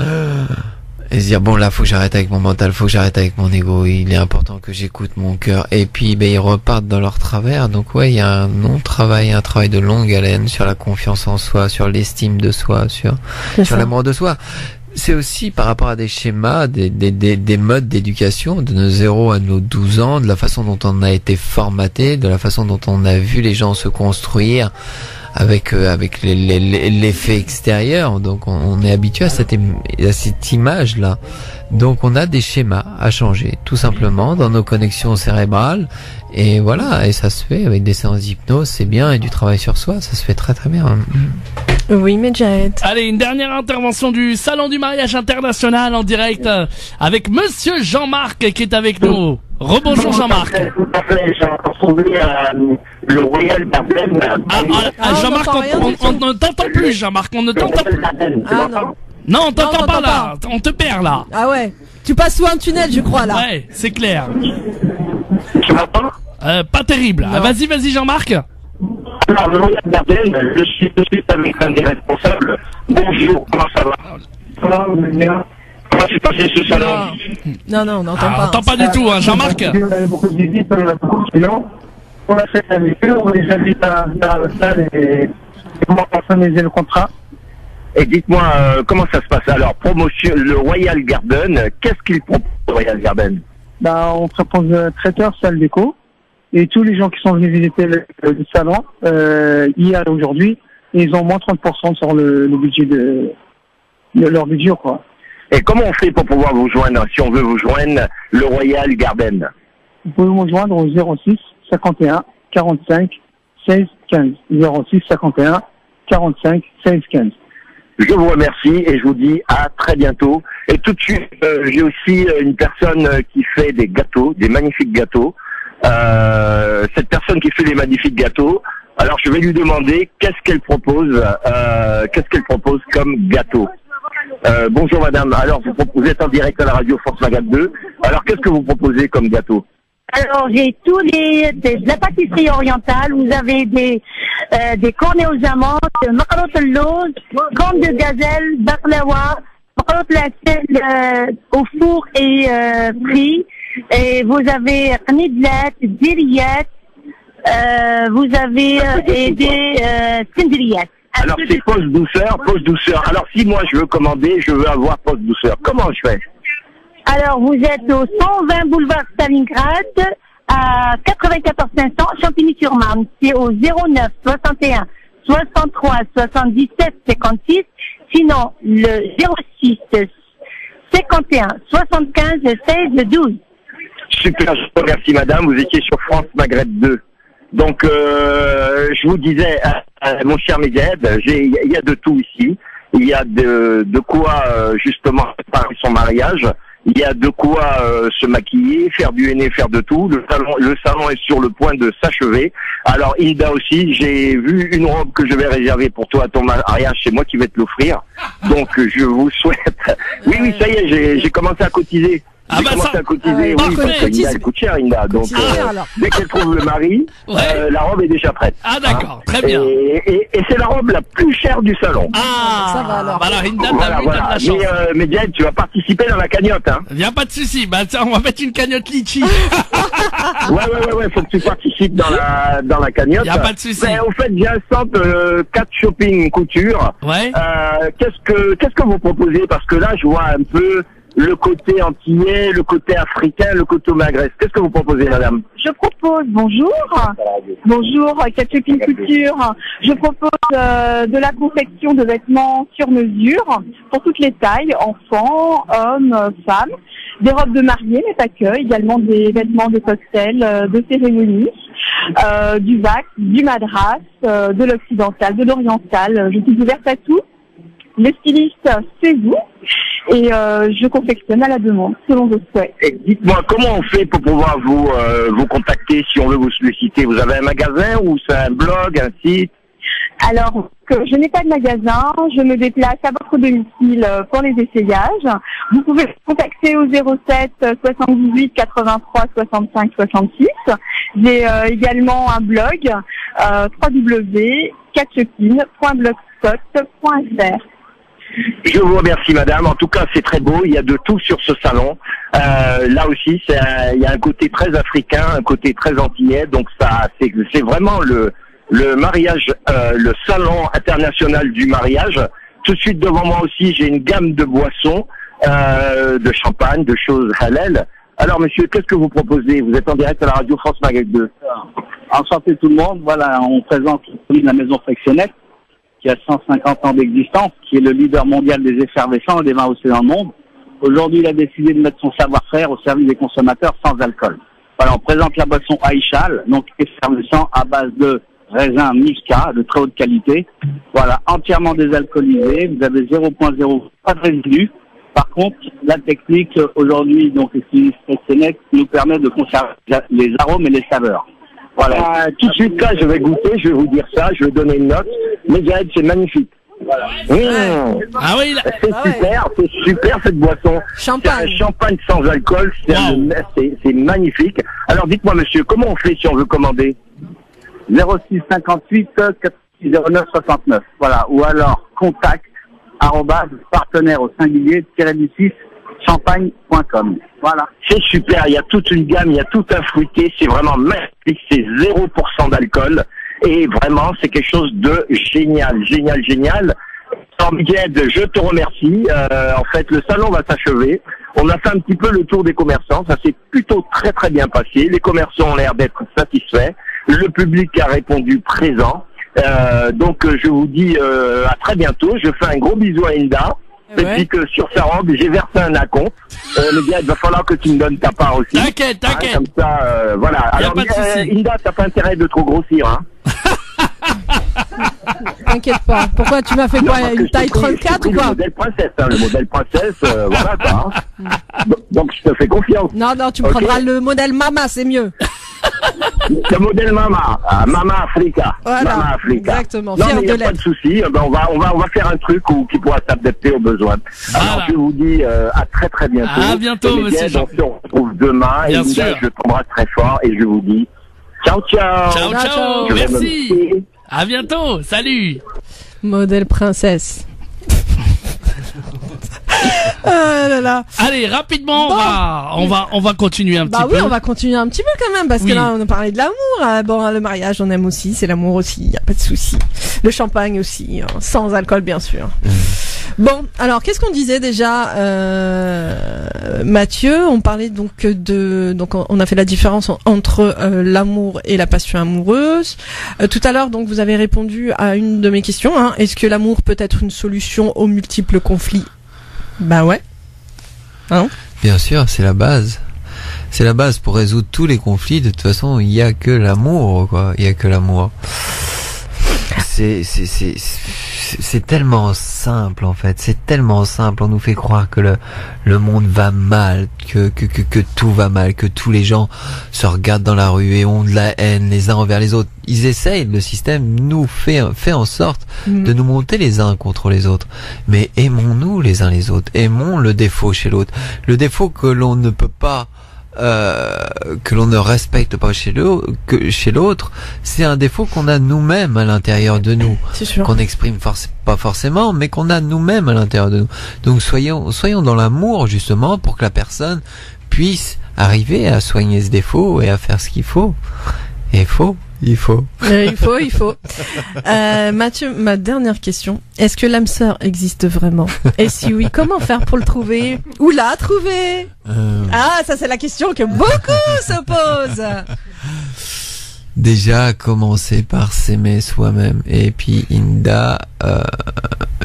Et se dire bon là faut que j'arrête avec mon mental, faut que j'arrête avec mon ego, il est important que j'écoute mon cœur, et puis ils repartent dans leur travers. Donc ouais, il y a un travail de longue haleine sur la confiance en soi, sur l'estime de soi, sur l'amour de soi. C'est aussi par rapport à des schémas, des modes d'éducation de nos 0 à nos 12 ans, de la façon dont on a été formaté, de la façon dont on a vu les gens se construire avec l'effet extérieur. Donc on est habitué à cette image là. Donc on a des schémas à changer tout simplement dans nos connexions cérébrales, et voilà, et ça se fait avec des séances d'hypnose, c'est bien, et du travail sur soi, ça se fait très très bien. Oui, Medjahed. Allez, une dernière intervention du Salon du mariage international en direct avec Monsieur Jean-Marc qui est avec nous. Rebonjour Jean-Marc. Tout à fait, j'ai retrouvé le Royal Garden. Jean-Marc, on ne t'entend plus, Jean-Marc, on ne t'entend plus. Ah non. Non, on t'entend pas là, on te perd là. Ah ouais, tu passes sous un tunnel, je crois là. Ouais, c'est clair. Tu m'entends? Pas terrible. Vas-y Jean-Marc. Alors, le Royal Garden, je suis tout de suite avec un des responsables. Bonjour, comment ça va? Ça va, bien. Comment s'est passé ce salon? Non, on n'entend pas. On n'entend pas du tout, hein, Jean-Marc. On avait beaucoup de visites, sinon, on a fait avec eux, on les invite à la salle et comment personnaliser le contrat. Et dites-moi, comment ça se passe? Alors, promotion, le Royal Garden, qu'est-ce qu'il propose, le Royal Garden? On propose traiteur, salle déco, et tous les gens qui sont venus visiter le salon, hier et aujourd'hui, ils ont moins 30% sur le budget de leur budget, quoi. Et comment on fait pour pouvoir vous joindre, si on veut vous joindre, le Royal Garden? Vous pouvez nous joindre au 06 51 45 16 15. 06 51 45 16 15. Je vous remercie et je vous dis à très bientôt. Et tout de suite, j'ai aussi une personne qui fait des gâteaux, des magnifiques gâteaux. Cette personne qui fait des magnifiques gâteaux, alors je vais lui demander qu'est-ce qu'elle propose comme gâteau. Bonjour madame, alors vous êtes en direct à la radio Force Magade 2. Alors qu'est-ce que vous proposez comme gâteau? Alors j'ai de la pâtisserie orientale. Vous avez des cornets aux amandes, macarot al-lawz, cornes de gazelle, baklawa, macarot al-asel au four et frit. Et vous avez qnidlat, diriyat, vous avez des tindriyat. Alors c'est pause douceur. Alors si moi je veux commander, je veux avoir pause douceur. Comment je fais? Alors, vous êtes au 120 boulevard Stalingrad, à 94 500, Champigny-sur-Marne. C'est au 09 61 63 77 56. Sinon, le 06 51 75 16 12. Super, je vous remercie madame, vous étiez sur France Maghreb 2. Donc, je vous disais, mon cher Medjed, il y a de tout ici. Il y a de quoi, justement, préparer son mariage. Il y a de quoi se maquiller, faire du henné, faire de tout. Le salon est sur le point de s'achever. Alors Hilda aussi, j'ai vu une robe que je vais réserver pour toi à ton mariage. C'est moi qui vais te l'offrir. Donc je vous souhaite. Oui, ça y est, j'ai commencé à cotiser. J'ai commencé à cotiser, oui, parce que Hilda, elle coûte cher, Hilda. Donc, dès qu'elle trouve le mari, la robe est déjà prête. Ah, d'accord, très bien. Et c'est la robe la plus chère du salon. Ah, ça va alors. Voilà, Hilda, t'as de la chance. Mais Jed, tu vas participer dans la cagnotte, hein. Y a pas de souci. Bah, tiens, on va mettre une cagnotte litchi. Ouais, faut que tu participes dans la cagnotte. Y a pas de souci. Au fait, j'ai un centre 4 shopping couture. Ouais. Qu'est-ce que vous proposez? Parce que là, je vois un peu le côté antillais, le côté africain, le côté maghreb. Qu'est-ce que vous proposez, madame? Je propose, bonjour, 4 shopping couture. Je propose de la confection de vêtements sur mesure pour toutes les tailles, enfants, hommes, femmes, des robes de mariée, mais pas que, également des vêtements de cocktail, de cérémonie, du vac, du madras, de l'occidental, de l'oriental. Je suis ouverte à tout. Le styliste, c'est vous. Et je confectionne à la demande, selon vos souhaits. Et dites-moi, comment on fait pour pouvoir vous contacter si on veut vous solliciter? Vous avez un magasin ou c'est un blog, un site? Alors, je n'ai pas de magasin, je me déplace à votre domicile pour les essayages. Vous pouvez me contacter au 07 78 83 65 66. J'ai également un blog, www.catchepin.blogspot.fr. Je vous remercie madame, en tout cas c'est très beau, il y a de tout sur ce salon. Là aussi il y a un côté très africain, un côté très antillais, donc ça c'est vraiment le mariage, le salon international du mariage. Tout de suite devant moi aussi j'ai une gamme de boissons, de champagne, de choses halal. Alors monsieur, qu'est-ce que vous proposez? Vous êtes en direct à la radio France Maghreb 2. Enchanté tout le monde, voilà, on présente la maison Frictionnette, qui a 150 ans d'existence, qui est le leader mondial des effervescents et des vins haussés dans le monde. Aujourd'hui, il a décidé de mettre son savoir-faire au service des consommateurs sans alcool. Voilà, on présente la boisson Aïchal, donc effervescent à base de raisin Miska, de très haute qualité. Voilà, entièrement désalcoolisé, vous avez 0.0, pas de résidus. Par contre, la technique aujourd'hui, donc utilise Frictionnette, nous permet de conserver les arômes et les saveurs. Voilà. Tout de suite là, je vais goûter, je vais vous dire ça, je vais donner une note. Mais Jed, c'est magnifique. Voilà. Ah oui, c'est super cette boisson. Champagne. C'est un champagne sans alcool, c'est magnifique. Alors dites-moi monsieur, comment on fait si on veut commander? 06 58 09 69. Voilà. Ou alors contact @partenaire au singulier -du6 champagne.com. Voilà. C'est super, il y a toute une gamme, il y a tout un fruité, c'est vraiment magnifique, c'est 0% d'alcool et vraiment c'est quelque chose de génial. Alors Jed, je te remercie. En fait, le salon va s'achever. On a fait un petit peu le tour des commerçants, ça s'est plutôt très bien passé. Les commerçants ont l'air d'être satisfaits. Le public a répondu présent. Donc je vous dis à très bientôt. Je fais un gros bisou à Hilda. Et puis que sur sa robe, j'ai versé un acompte. Mais bien, il va falloir que tu me donnes ta part aussi. T'inquiète. Comme ça, voilà. Alors, Hilda, t'as pas intérêt de trop grossir, hein. T'inquiète pas. Pourquoi tu m'as fait quoi, une taille 34 ou quoi? Le modèle princesse, hein, le modèle princesse, voilà quoi. Hein. Donc je te fais confiance. Non, tu me prendras le modèle Mama, c'est mieux. Le modèle Mama, Mama Africa. Voilà, Mama Africa. Exactement. Non, Fier mais de y a pas de souci. On va faire un truc qui pourra s'adapter aux besoins. Voilà. Alors je vous dis à très bientôt. À bientôt, monsieur Jean. On se retrouve demain. Bien et sûr. Je t'embrasse très fort et je vous dis ciao. Ciao. Je vais Merci. me- À bientôt. Salut. Modèle princesse. Ah là là. Allez, rapidement, Bon. on va continuer un petit Bah peu. oui, on va continuer un petit peu quand même, parce Oui. que là, on a parlé de l'amour. Bon, le mariage, on aime aussi, c'est l'amour aussi, y a pas de souci. Le champagne aussi, hein, sans alcool, bien sûr. Bon, alors qu'est-ce qu'on disait déjà, Mathieu? On parlait donc on a fait la différence entre l'amour et la passion amoureuse. Tout à l'heure, donc vous avez répondu à une de mes questions. Hein. Est-ce que l'amour peut être une solution aux multiples conflits? Bah ouais. Hein? Bien sûr, c'est la base. C'est la base pour résoudre tous les conflits. De toute façon, il y a que l'amour, quoi. Il y a que l'amour. C'est tellement simple, en fait. C'est tellement simple. On nous fait croire que le monde va mal, que tout va mal, que tous les gens se regardent dans la rue et ont de la haine les uns envers les autres. Ils essayent, le système nous fait en sorte de nous monter les uns contre les autres. Mais aimons-nous les uns les autres. Aimons le défaut chez l'autre. Le défaut que l'on ne peut pas que l'on ne respecte pas chez l'autre, c'est un défaut qu'on a nous-mêmes à l'intérieur de nous, qu'on n'exprime pas forcément, mais qu'on a nous-mêmes à l'intérieur de nous. Donc soyons dans l'amour justement pour que la personne puisse arriver à soigner ce défaut et à faire ce qu'il faut. Et il faut. Mathieu, ma dernière question. Est-ce que l'âme sœur existe vraiment? Et si oui, comment faire pour le trouver? Ou la trouver? Ah, ça c'est la question que beaucoup se posent. Déjà, commencer par s'aimer soi-même. Et puis, Inda,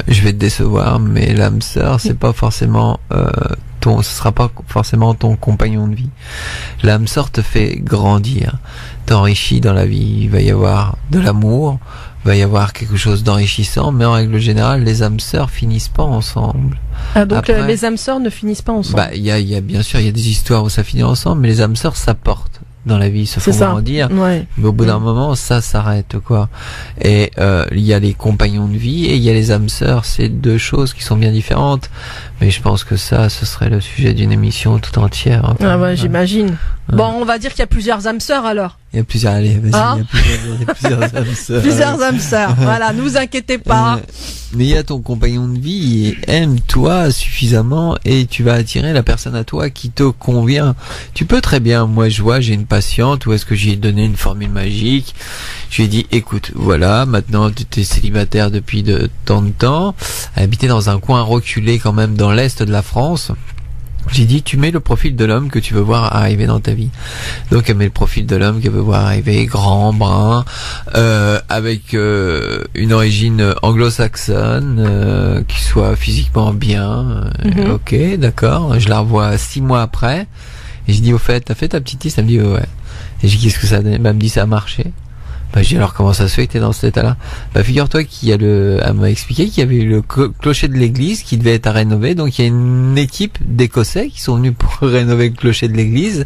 je vais te décevoir, mais l'âme sœur, c'est pas forcément ce sera pas forcément ton compagnon de vie. L'âme sœur te fait grandir, t'enrichit dans la vie. Il va y avoir de l'amour, il va y avoir quelque chose d'enrichissant, mais en règle générale, les âmes sœurs finissent pas ensemble. Ah, donc après, les âmes sœurs ne finissent pas ensemble. Bah, il y a bien sûr, il y a des histoires où ça finit ensemble, mais les âmes sœurs s'apportent dans la vie, se font grandir. Ouais. Mais au bout d'un moment, ça s'arrête, quoi. Et il y a les compagnons de vie et il y a les âmes sœurs. C'est deux choses qui sont bien différentes. Mais je pense que ça, ce serait le sujet d'une émission tout entière. Hein. Ah ouais, j'imagine. Bon, on va dire qu'il y a plusieurs âmes sœurs alors. Il y a plusieurs, allez, vas-y, il y a plusieurs âmes sœurs. Plusieurs âmes sœurs. Voilà, ne vous inquiétez pas. Mais il y a ton compagnon de vie et aime-toi suffisamment et tu vas attirer la personne à toi qui te convient. Tu peux très bien, moi je vois, j'ai une patiente où est-ce que j'ai donné une formule magique. Je lui ai dit, écoute, voilà, maintenant tu es célibataire depuis de tant de temps, habité dans un coin reculé quand même dans l'est de la France. J'ai dit, tu mets le profil de l'homme que tu veux voir arriver dans ta vie. Donc elle met le profil de l'homme qu'elle veut voir arriver, grand, brun, avec une origine anglo-saxonne, qui soit physiquement bien. Ok, d'accord. Je la revois 6 mois après. Et je dis, au fait, t'as fait ta petite liste? Elle me dit, ouais. Et je dis, qu'est-ce que ça a donné? Bah, elle me dit, ça a marché. Bah, je dis, alors comment ça se fait que t'es dans cet état-là? Bah, figure-toi elle m'a expliqué qu'il y avait eu le clocher de l'église qui devait être à rénover, donc il y a une équipe d'Écossais qui sont venus pour rénover le clocher de l'église,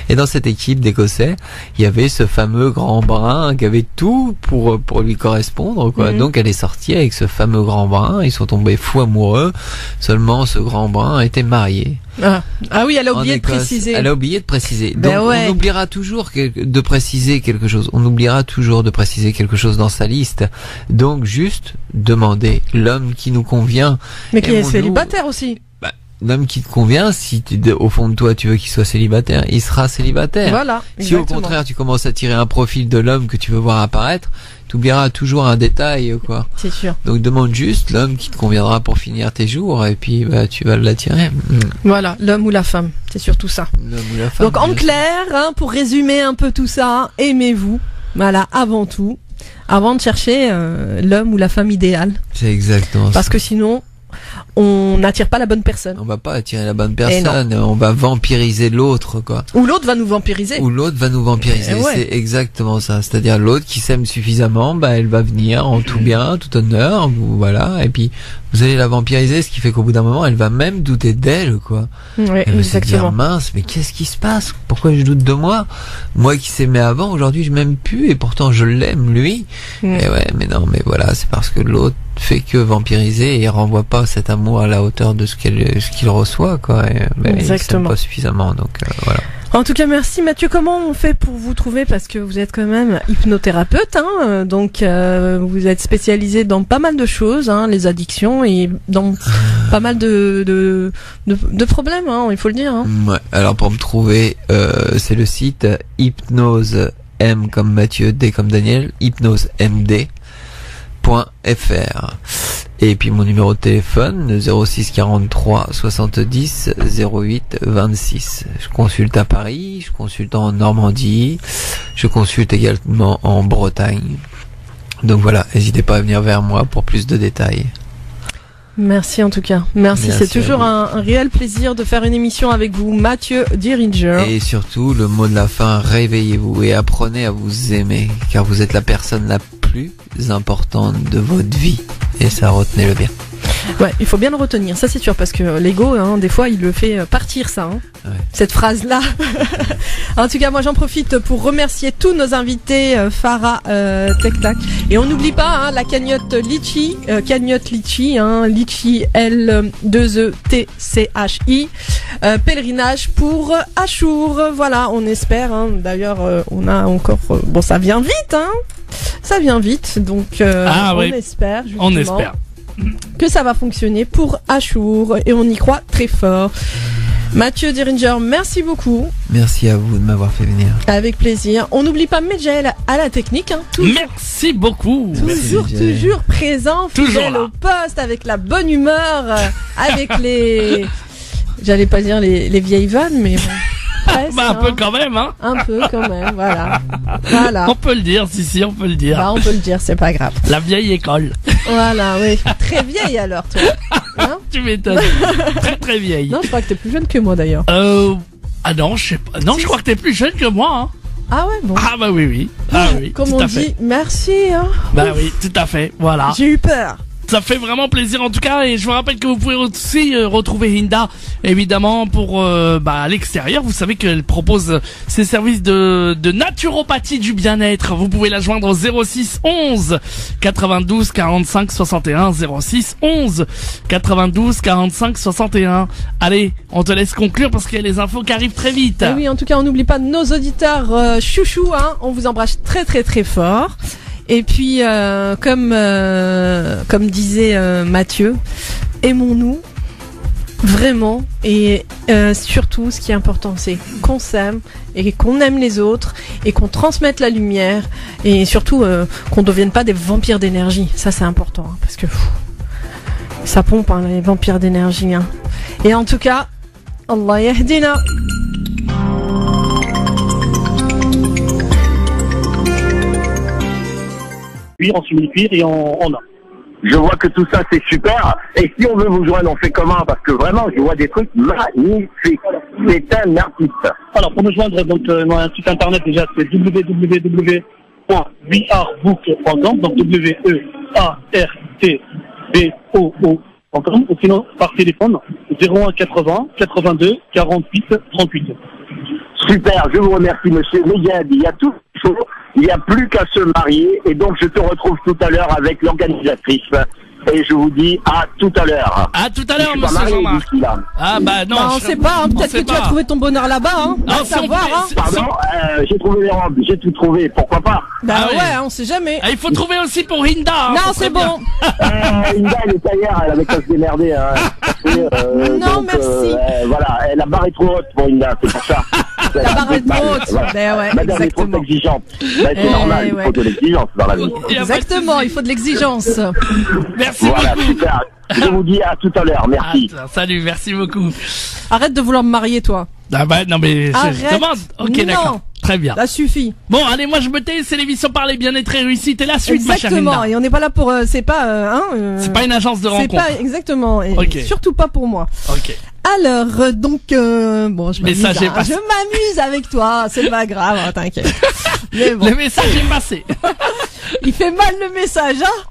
et dans cette équipe d'Écossais, il y avait ce fameux grand brun qui avait tout pour lui correspondre, quoi. Donc elle est sortie avec ce fameux grand brun, ils sont tombés fous amoureux, seulement ce grand brun était marié. Ah oui, elle a oublié de préciser. Elle a oublié de préciser. Donc on oubliera toujours de préciser quelque chose. On oubliera toujours de préciser quelque chose dans sa liste. Donc juste demander l'homme qui nous convient. Mais qui est célibataire aussi. Bah, l'homme qui te convient, si au fond de toi tu veux qu'il soit célibataire, il sera célibataire. Voilà. Si au contraire tu commences à tirer un profil de l'homme que tu veux voir apparaître, tu oublieras toujours un détail, quoi. C'est sûr. Donc demande juste l'homme qui te conviendra pour finir tes jours et puis bah tu vas l'attirer. Voilà, l'homme ou la femme, c'est surtout ça. L'homme ou la femme. Donc en clair, hein, pour résumer un peu tout ça, aimez-vous. Voilà, avant tout, avant de chercher l'homme ou la femme idéale. C'est exactement ça. Parce que sinon, on n'attire pas la bonne personne. On va pas attirer la bonne personne, on va vampiriser l'autre, quoi. Ou l'autre va nous vampiriser. C'est exactement ça. C'est-à-dire l'autre qui s'aime suffisamment, bah elle va venir en tout bien, tout honneur, voilà, et puis vous allez la vampiriser, ce qui fait qu'au bout d'un moment, elle va même douter d'elle, quoi. Ouais, elle va se dire, mince, mais qu'est-ce qui se passe? Pourquoi je doute de moi? Moi qui s'aimais avant, aujourd'hui je m'aime plus, et pourtant je l'aime, lui. Et ouais, mais non, mais voilà, c'est parce que l'autre fait que vampiriser et renvoie pas cet amour à la hauteur de ce qu'il reçoit, quoi. Et, il s'aime pas suffisamment, donc voilà. En tout cas, merci Mathieu. Comment on fait pour vous trouver? Parce que vous êtes quand même hypnothérapeute, hein, donc vous êtes spécialisé dans pas mal de choses, hein, les addictions et dans pas mal de problèmes, hein, il faut le dire. Hein. Ouais. Alors pour me trouver, c'est le site hypnose M comme Mathieu, D comme Daniel, hypnosemd.fr. Et puis mon numéro de téléphone, le 06 43 70 08 26. Je consulte à Paris, je consulte en Normandie, je consulte également en Bretagne. Donc voilà, n'hésitez pas à venir vers moi pour plus de détails. Merci en tout cas. Merci c'est toujours un réel plaisir de faire une émission avec vous, Mathieu Diringer. Et surtout, le mot de la fin, réveillez-vous et apprenez à vous aimer, car vous êtes la personne la plus importante de votre vie. Et ça, retenez-le bien. Ouais, il faut bien le retenir, ça c'est sûr, parce que l'ego, hein, des fois, il le fait partir, ça, hein, ouais. Cette phrase-là. En tout cas, moi j'en profite pour remercier tous nos invités, Farah, Tech Tac. Et on n'oublie pas hein, la cagnotte Litchi, hein, Litchi L2ETCHI, pèlerinage pour Achour. Voilà, on espère. Hein, d'ailleurs, on a encore. Bon, ça vient vite, hein. Ça vient vite, donc on espère. Justement, on espère que ça va fonctionner pour Achour et on y croit très fort. Mathieu Diringer, merci beaucoup. Merci à vous de m'avoir fait venir. Avec plaisir. On n'oublie pas Medjael à la technique. Hein, merci beaucoup. Toujours présent, fidèle au poste, avec la bonne humeur, avec les... J'allais pas dire les vieilles vannes, mais bon. Presque, un peu quand même, hein. Un peu quand même, voilà. On peut le dire, si, on peut le dire. Bah, on peut le dire, c'est pas grave. La vieille école. Voilà, oui. Très vieille alors, toi. Hein? Tu m'étonnes. Très très vieille. Non, je crois que t'es plus jeune que moi d'ailleurs. Ah non, je sais pas. Non, je crois que t'es plus jeune que moi, hein. Ah ouais, bon. Ah bah oui. Ah oui. Comme on dit, merci, hein. Bah oui, tout à fait, voilà. J'ai eu peur. Ça fait vraiment plaisir en tout cas, et je vous rappelle que vous pouvez aussi retrouver Hinda évidemment pour à l'extérieur. Vous savez qu'elle propose ses services de naturopathie du bien-être. Vous pouvez la joindre au 06 11 92 45 61 06 11 92 45 61. Allez, on te laisse conclure parce qu'il y a les infos qui arrivent très vite. Et oui, en tout cas, on n'oublie pas nos auditeurs chouchous, hein. On vous embrasse très très très fort. Et puis, comme disait Mathieu, aimons-nous vraiment, et surtout, ce qui est important, c'est qu'on s'aime et qu'on aime les autres et qu'on transmette la lumière, et surtout qu'on ne devienne pas des vampires d'énergie. Ça, c'est important, hein, parce que ça pompe, hein, les vampires d'énergie. Hein. Et en tout cas, Allah yahdina. En simili-cuir et en or. Je vois que tout ça c'est super. Et si on veut vous joindre, on fait comment? Parce que vraiment, je vois des trucs magnifiques. C'est un artiste. Alors pour nous joindre, donc un site internet déjà, c'est www.weartbook.com, donc WEARTBOO.com, ou sinon par téléphone 01 80 82 48 38. Super, je vous remercie monsieur. Mais il y a tout chaud. Il n'y a plus qu'à se marier, et donc je te retrouve tout à l'heure avec l'organisatrice. Et je vous dis à tout à l'heure. À tout à l'heure, monsieur Jean-Marc. Ah bah non, on sait pas, hein, peut-être que tu as trouvé ton bonheur là-bas, hein. Ah, savoir, hein. Pardon, j'ai trouvé les robes, j'ai tout trouvé, pourquoi pas. Bah ouais, on sait jamais. Ah, il faut trouver aussi pour Hinda. Hein, non, c'est bon. Hinda, elle est taillère, elle avait qu'à se démerder. Hein. Non, donc, merci. Voilà, la barre est trop haute pour Hinda, c'est pour ça. La barre est trop haute. Voilà. Ben ouais, Madame est trop exigeante. Ben, c'est normal, il faut de l'exigence dans la vie. Exactement, il faut de l'exigence. Merci voilà, beaucoup. Super. Je vous dis à tout à l'heure, merci. Salut, merci beaucoup. Arrête de vouloir me marier, toi. Ah bah non mais je demande. Ok, d'accord. Très bien. Ça suffit. Bon, allez, moi je me tais, c'est l'émission Parler Bien-être et Réussite et la suite, ma chère Exactement, Hinda. et on n'est pas là pour... c'est pas... c'est pas une agence de rencontre. C'est pas... Exactement, et okay. Surtout pas pour moi. Ok. Alors, donc... bon, je m'amuse, je m'amuse avec toi, c'est pas grave, hein, t'inquiète. Mais bon. Le message est passé. Il fait mal le message, hein.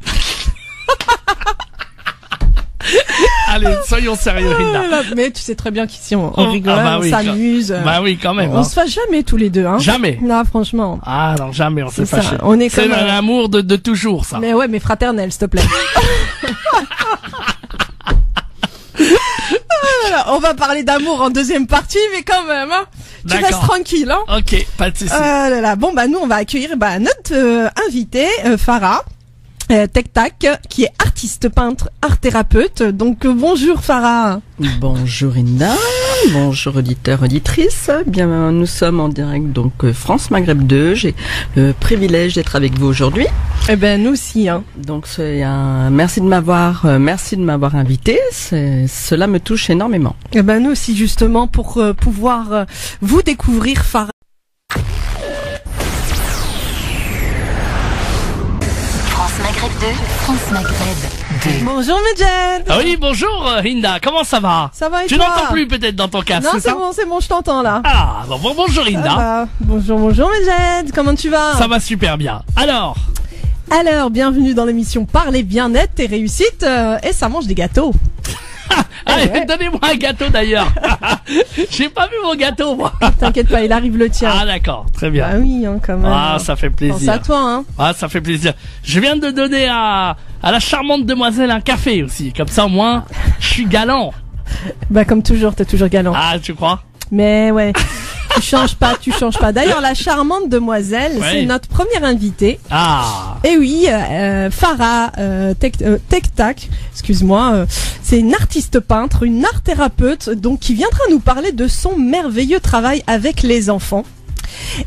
Allez, soyons sérieux, Hinda. Mais tu sais très bien qu'ici on rigole, on s'amuse. Bah oui, quand même. On se fâche jamais tous les deux, hein. Jamais. Non, franchement. Ah non, jamais on s'est fâché. On est c'est l'amour de toujours, ça. Mais ouais, mais fraternel, s'il te plaît. On va parler d'amour en deuxième partie, mais quand même, hein. Tu restes tranquille, hein. Ok, pas de soucis. Bon, bah nous, on va accueillir notre invité, Farah. Tech Tac, qui est artiste peintre, art thérapeute. Donc bonjour Farah. Bonjour Hinda. bonjour auditeurs, auditrices. Bien, nous sommes en direct donc France Maghreb 2. J'ai le privilège d'être avec vous aujourd'hui. Eh ben nous aussi. Hein. Donc merci de m'avoir invité. Cela me touche énormément. Eh ben nous aussi justement pour pouvoir vous découvrir Farah. France Maghreb 2, France Maghreb 2. Bonjour Medjed. Ah oui, bonjour Hinda, comment ça va? Ça va et tu toi? n'entends plus peut-être dans ton casque, Non, c'est ça? c'est bon, je t'entends là. Ah, bonjour Hinda. Ah bah, bonjour Medjed, comment tu vas? Ça va super bien. Alors, bienvenue dans l'émission Parler bien-être et réussite et ça mange des gâteaux. allez, ouais. donnez-moi un gâteau d'ailleurs. J'ai pas vu mon gâteau moi. T'inquiète pas, il arrive le tien. Ah d'accord, très bien. Ah oui, hein, quand même. Ah, ça fait plaisir. Pense à toi, hein. Ah, ça fait plaisir. Je viens de donner à la charmante demoiselle un café aussi. Comme ça, au moins, je suis galant. Bah, comme toujours, t'es toujours galant. Ah, tu crois? Mais ouais. Tu changes pas. D'ailleurs, la charmante demoiselle, ouais. C'est notre première invitée. Ah. Et oui, Farah Tektak, excuse-moi, c'est une artiste peintre, une art thérapeute, donc qui viendra nous parler de son merveilleux travail avec les enfants.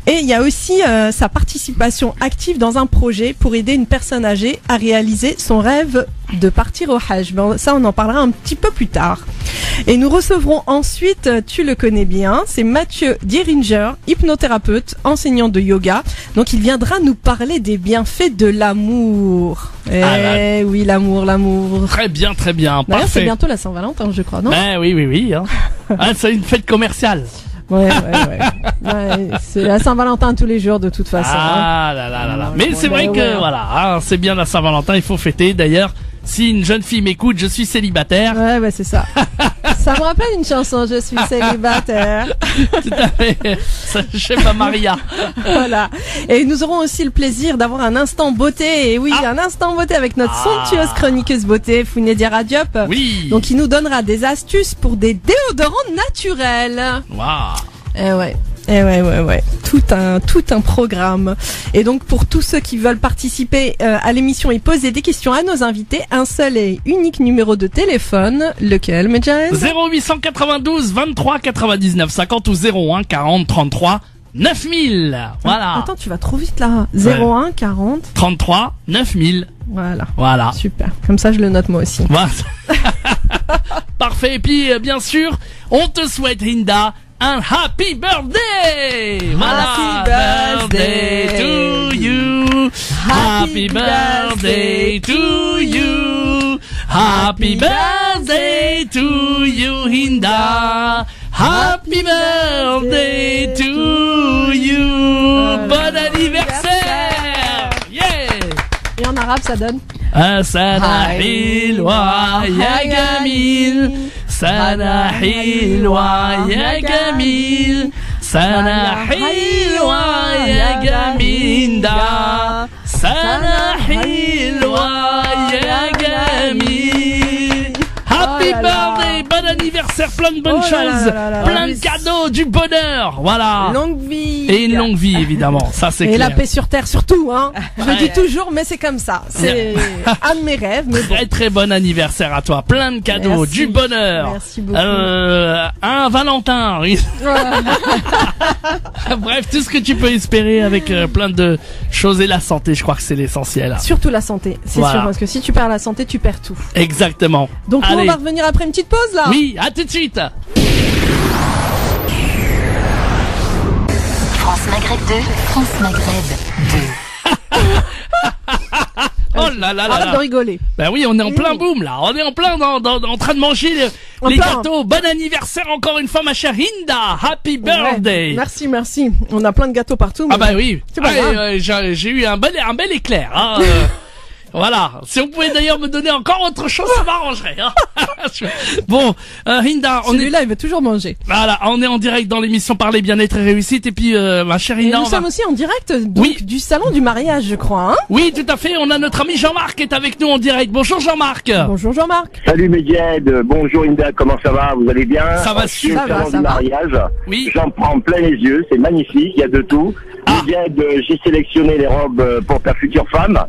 Et il y a aussi sa participation active dans un projet pour aider une personne âgée à réaliser son rêve de partir au Hajj. Bon, ça, on en parlera un petit peu plus tard. Et nous recevrons ensuite, tu le connais bien, c'est Mathieu Dieringer, hypnothérapeute, enseignant de yoga. Donc il viendra nous parler des bienfaits de l'amour. Oui, l'amour. Très bien, D'ailleurs, parfait. c'est bientôt la Saint-Valentin, je crois, non? Ben oui. Hein. Ah, c'est une fête commerciale. Ouais. C'est la Saint-Valentin tous les jours de toute façon. Ah là. Mais c'est vrai que voilà, hein, c'est bien la Saint-Valentin, il faut fêter. D'ailleurs, si une jeune fille m'écoute, je suis célibataire. Ouais, c'est ça. Ça me rappelle une chanson, je suis célibataire. Tout à fait. Je sais pas, Maria. Voilà. Et nous aurons aussi le plaisir d'avoir un instant beauté. Et oui, un instant beauté avec notre somptueuse chroniqueuse beauté, Founedia Radiop. Oui. Donc, il nous donnera des astuces pour des déodorants naturels. Waouh. Eh ouais. Tout un programme. Et donc, pour tous ceux qui veulent participer à l'émission et poser des questions à nos invités, un seul et unique numéro de téléphone. Lequel, Medjed? 0892 23 99 50 ou 01 40 33 9000. Voilà. Attends, tu vas trop vite là. 01 40 33 9000. Voilà. Super. Comme ça, je le note moi aussi. Voilà. Parfait. Et puis, bien sûr, on te souhaite, Hinda, un happy birthday! Happy birthday to you! Happy birthday to you! Happy birthday to you, Hinda! Happy birthday to you! Bon anniversaire! Yeah! Et en arabe, ça donne? سنة حلوة يا جميل سنة حلوة يا جميل سنة حلوة يا جميل ده سنة حلوة يا جميل Happy birthday, bon anniversaire, plein de bonnes choses, plein de cadeaux, du bonheur, voilà. Longue vie. Et une longue vie, évidemment, ça c'est clair. Et la paix sur terre surtout, hein. Je le dis toujours, mais c'est comme ça. C'est un de mes rêves. Mais très très bon anniversaire à toi, plein de cadeaux, merci. Du bonheur. Merci beaucoup. Un Valentin. Bref, tout ce que tu peux espérer avec plein de choses et la santé, je crois que c'est l'essentiel. Surtout la santé, c'est sûr, parce que si tu perds la santé, tu perds tout. Exactement. Donc on va revenir après une petite pause là. Oui, à tout de suite. France Maghreb 2, France Maghreb 2. Oh là là là. Arrête de rigoler. Ben oui, on est en plein boom là. On est en plein en train de manger les gâteaux. Bon anniversaire encore une fois, ma chère Hinda. Happy birthday. Ouais, merci. On a plein de gâteaux partout. Ah bah oui. C'est pas grave. J'ai eu un bel éclair. Hein, voilà. Si on pouvait d'ailleurs me donner encore autre chose, ça m'arrangerait. Hein. Bon, Hinda, celui-là, il veut toujours manger. Voilà, on est en direct dans l'émission Parler bien-être et réussite. Et puis, ma chère Hinda, nous sommes aussi en direct du salon du mariage, je crois. Hein, oui, tout à fait. On a notre ami Jean-Marc qui est avec nous en direct. Bonjour Jean-Marc. Bonjour Jean-Marc. Salut Medjed. Bonjour Hinda. Comment ça va? Vous allez bien? Ça va super. Salon du mariage. Oui. J'en prends plein les yeux. C'est magnifique. Il y a de tout. Medjed, j'ai sélectionné les robes pour ta future femme.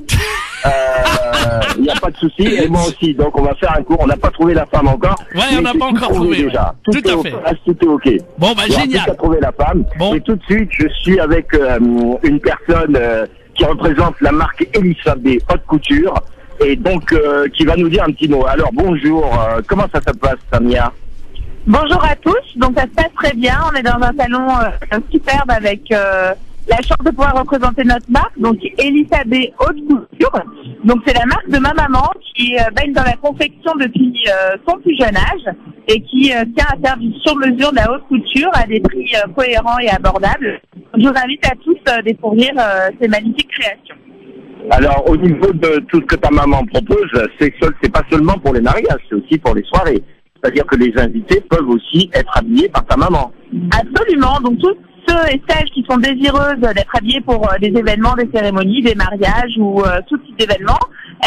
Il n'y a pas de souci, et moi aussi. Donc on va faire un cours. On n'a pas trouvé la femme encore. Ouais, on n'a pas encore trouvé. Déjà. Ouais. Tout à fait. Tout est ok. Bon, bah génial. Il y a trouvé la femme. Bon. Et tout de suite, je suis avec une personne qui représente la marque Elisabeth Haute Couture, et donc qui va nous dire un petit mot. Alors bonjour. Comment ça se passe, Samia? Bonjour à tous, donc ça se passe très bien, on est dans un salon superbe avec la chance de pouvoir représenter notre marque, donc Elisabeth Haute Couture. Donc c'est la marque de ma maman qui baigne dans la confection depuis son plus jeune âge et qui tient à faire du sur-mesure de la haute couture à des prix cohérents et abordables. Je vous invite à tous découvrir ces magnifiques créations. Alors au niveau de tout ce que ta maman propose, c'est pas seulement pour les mariages, c'est aussi pour les soirées. C'est-à-dire que les invités peuvent aussi être habillés par ta maman. Absolument. Donc tous ceux et celles qui sont désireuses d'être habillées pour des événements, des cérémonies, des mariages ou tout type d'événements,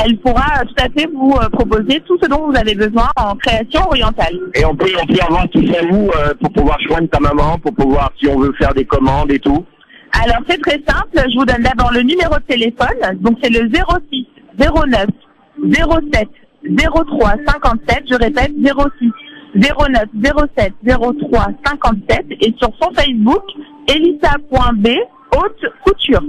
elle pourra tout à fait vous proposer tout ce dont vous avez besoin en création orientale. Et on peut avoir tout ça où pour pouvoir joindre ta maman, pour pouvoir, si on veut faire des commandes et tout? Alors c'est très simple. Je vous donne d'abord le numéro de téléphone. Donc c'est le 06 09 07 03 57, je répète 06 09 07 03 57, et sur son Facebook elisa.b haute couture.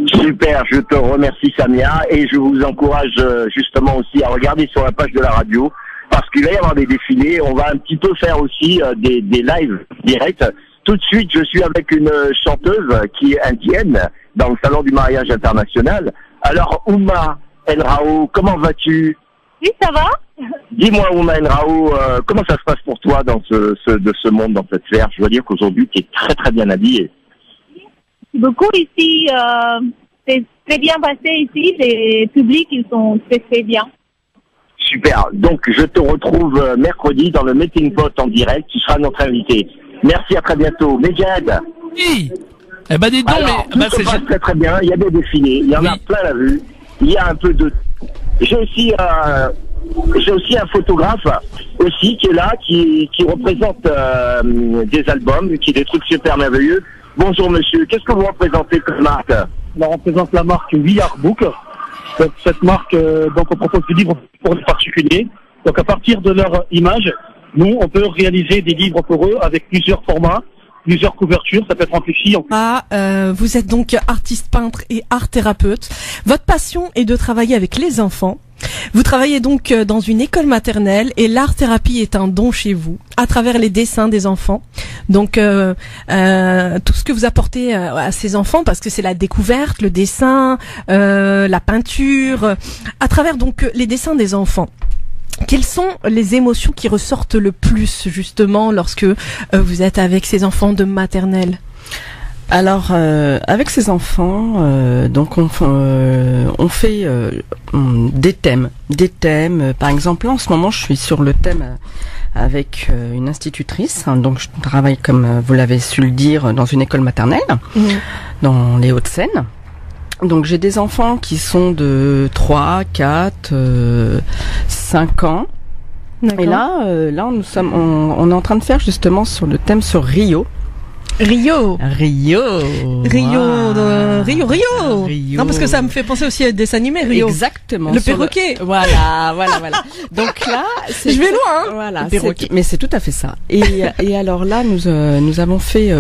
Super, je te remercie Samia, et je vous encourage justement aussi à regarder sur la page de la radio, parce qu'il va y avoir des défilés. On va un petit peu faire aussi des lives directs. Tout de suite, je suis avec une chanteuse qui est indienne dans le salon du mariage international. Alors Ouma El Rao, comment vas-tu? Oui, ça va. Dis-moi, Ouma El Rao, comment ça se passe pour toi dans ce monde, dans cette sphère? Je dois dire qu'aujourd'hui, tu es très très bien habillée. Merci beaucoup ici. C'est très bien passé ici. Les publics, ils sont très bien. Super. Donc, je te retrouve mercredi dans le Meeting Pot en direct. Tu seras notre invité. Merci, à très bientôt. Medjed. Oui. Eh ben, dis donc, alors, mais tout se passe très très bien. Il y a des défilés. Il y en a plein à vue. Il y a un peu de... J'ai aussi un photographe aussi qui est là, qui représente des albums, qui est des trucs super merveilleux. Bonjour monsieur, qu'est-ce que vous représentez comme marque? On représente la marque We Are Book. Cette marque, donc on propose des livres pour les particuliers. Donc à partir de leur image, nous on peut réaliser des livres pour eux avec plusieurs formats, plusieurs couvertures, ça peut être amplifié. Vous êtes donc artiste peintre et art thérapeute. Votre passion est de travailler avec les enfants. Vous travaillez donc dans une école maternelle et l'art-thérapie est un don chez vous, à travers les dessins des enfants. Donc tout ce que vous apportez à ces enfants, parce que c'est la découverte, le dessin, la peinture, à travers donc les dessins des enfants. Quelles sont les émotions qui ressortent le plus justement lorsque vous êtes avec ces enfants de maternelle? Alors, avec ces enfants, donc on fait des thèmes. Par exemple, là, en ce moment, je suis sur le thème avec une institutrice. Donc, je travaille, comme vous l'avez su le dire, dans une école maternelle, dans les Hauts-de-Seine. Donc, j'ai des enfants qui sont de 3, 4, 5 ans. D'accord. Et là, on est en train de faire justement sur le thème sur Rio. Rio. Wow. Non, parce que ça me fait penser aussi à des dessins animés, Rio. Exactement. Le perroquet. Voilà. Donc là, je vais loin, hein. Voilà. Mais c'est tout à fait ça. Et alors là, nous avons fait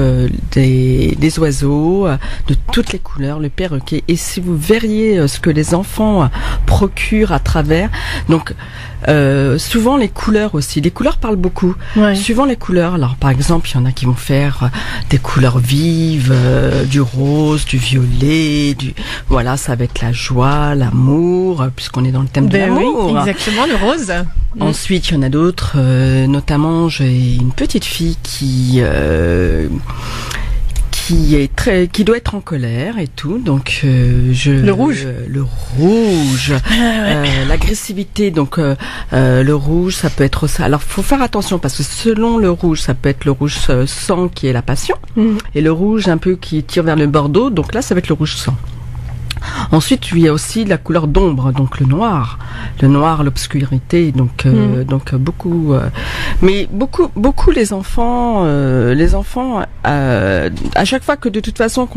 des oiseaux de toutes les couleurs, le perroquet. Et si vous verriez ce que les enfants procurent à travers, donc, souvent les couleurs aussi. Les couleurs parlent beaucoup. Ouais. Suivant les couleurs. Alors, par exemple, il y en a qui vont faire des couleurs vives, du rose, du violet, voilà, ça va être la joie, l'amour, puisqu'on est dans le thème de l'amour. Oui, exactement, le rose. Ensuite, il y en a d'autres, notamment j'ai une petite fille qui doit être en colère et tout, donc le rouge, l'agressivité, donc le rouge, ça peut être ça. Alors faut faire attention parce que selon le rouge, ça peut être le rouge sang qui est la passion, et le rouge un peu qui tire vers le bordeaux, donc là ça va être le rouge sang. Ensuite, il y a aussi la couleur d'ombre, donc le noir, l'obscurité, donc beaucoup, mais beaucoup les enfants, à chaque fois que de toute façon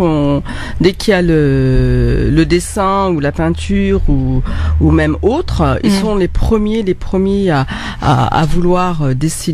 dès qu'il y a le dessin ou la peinture ou même autre, ils sont les premiers à vouloir dessiner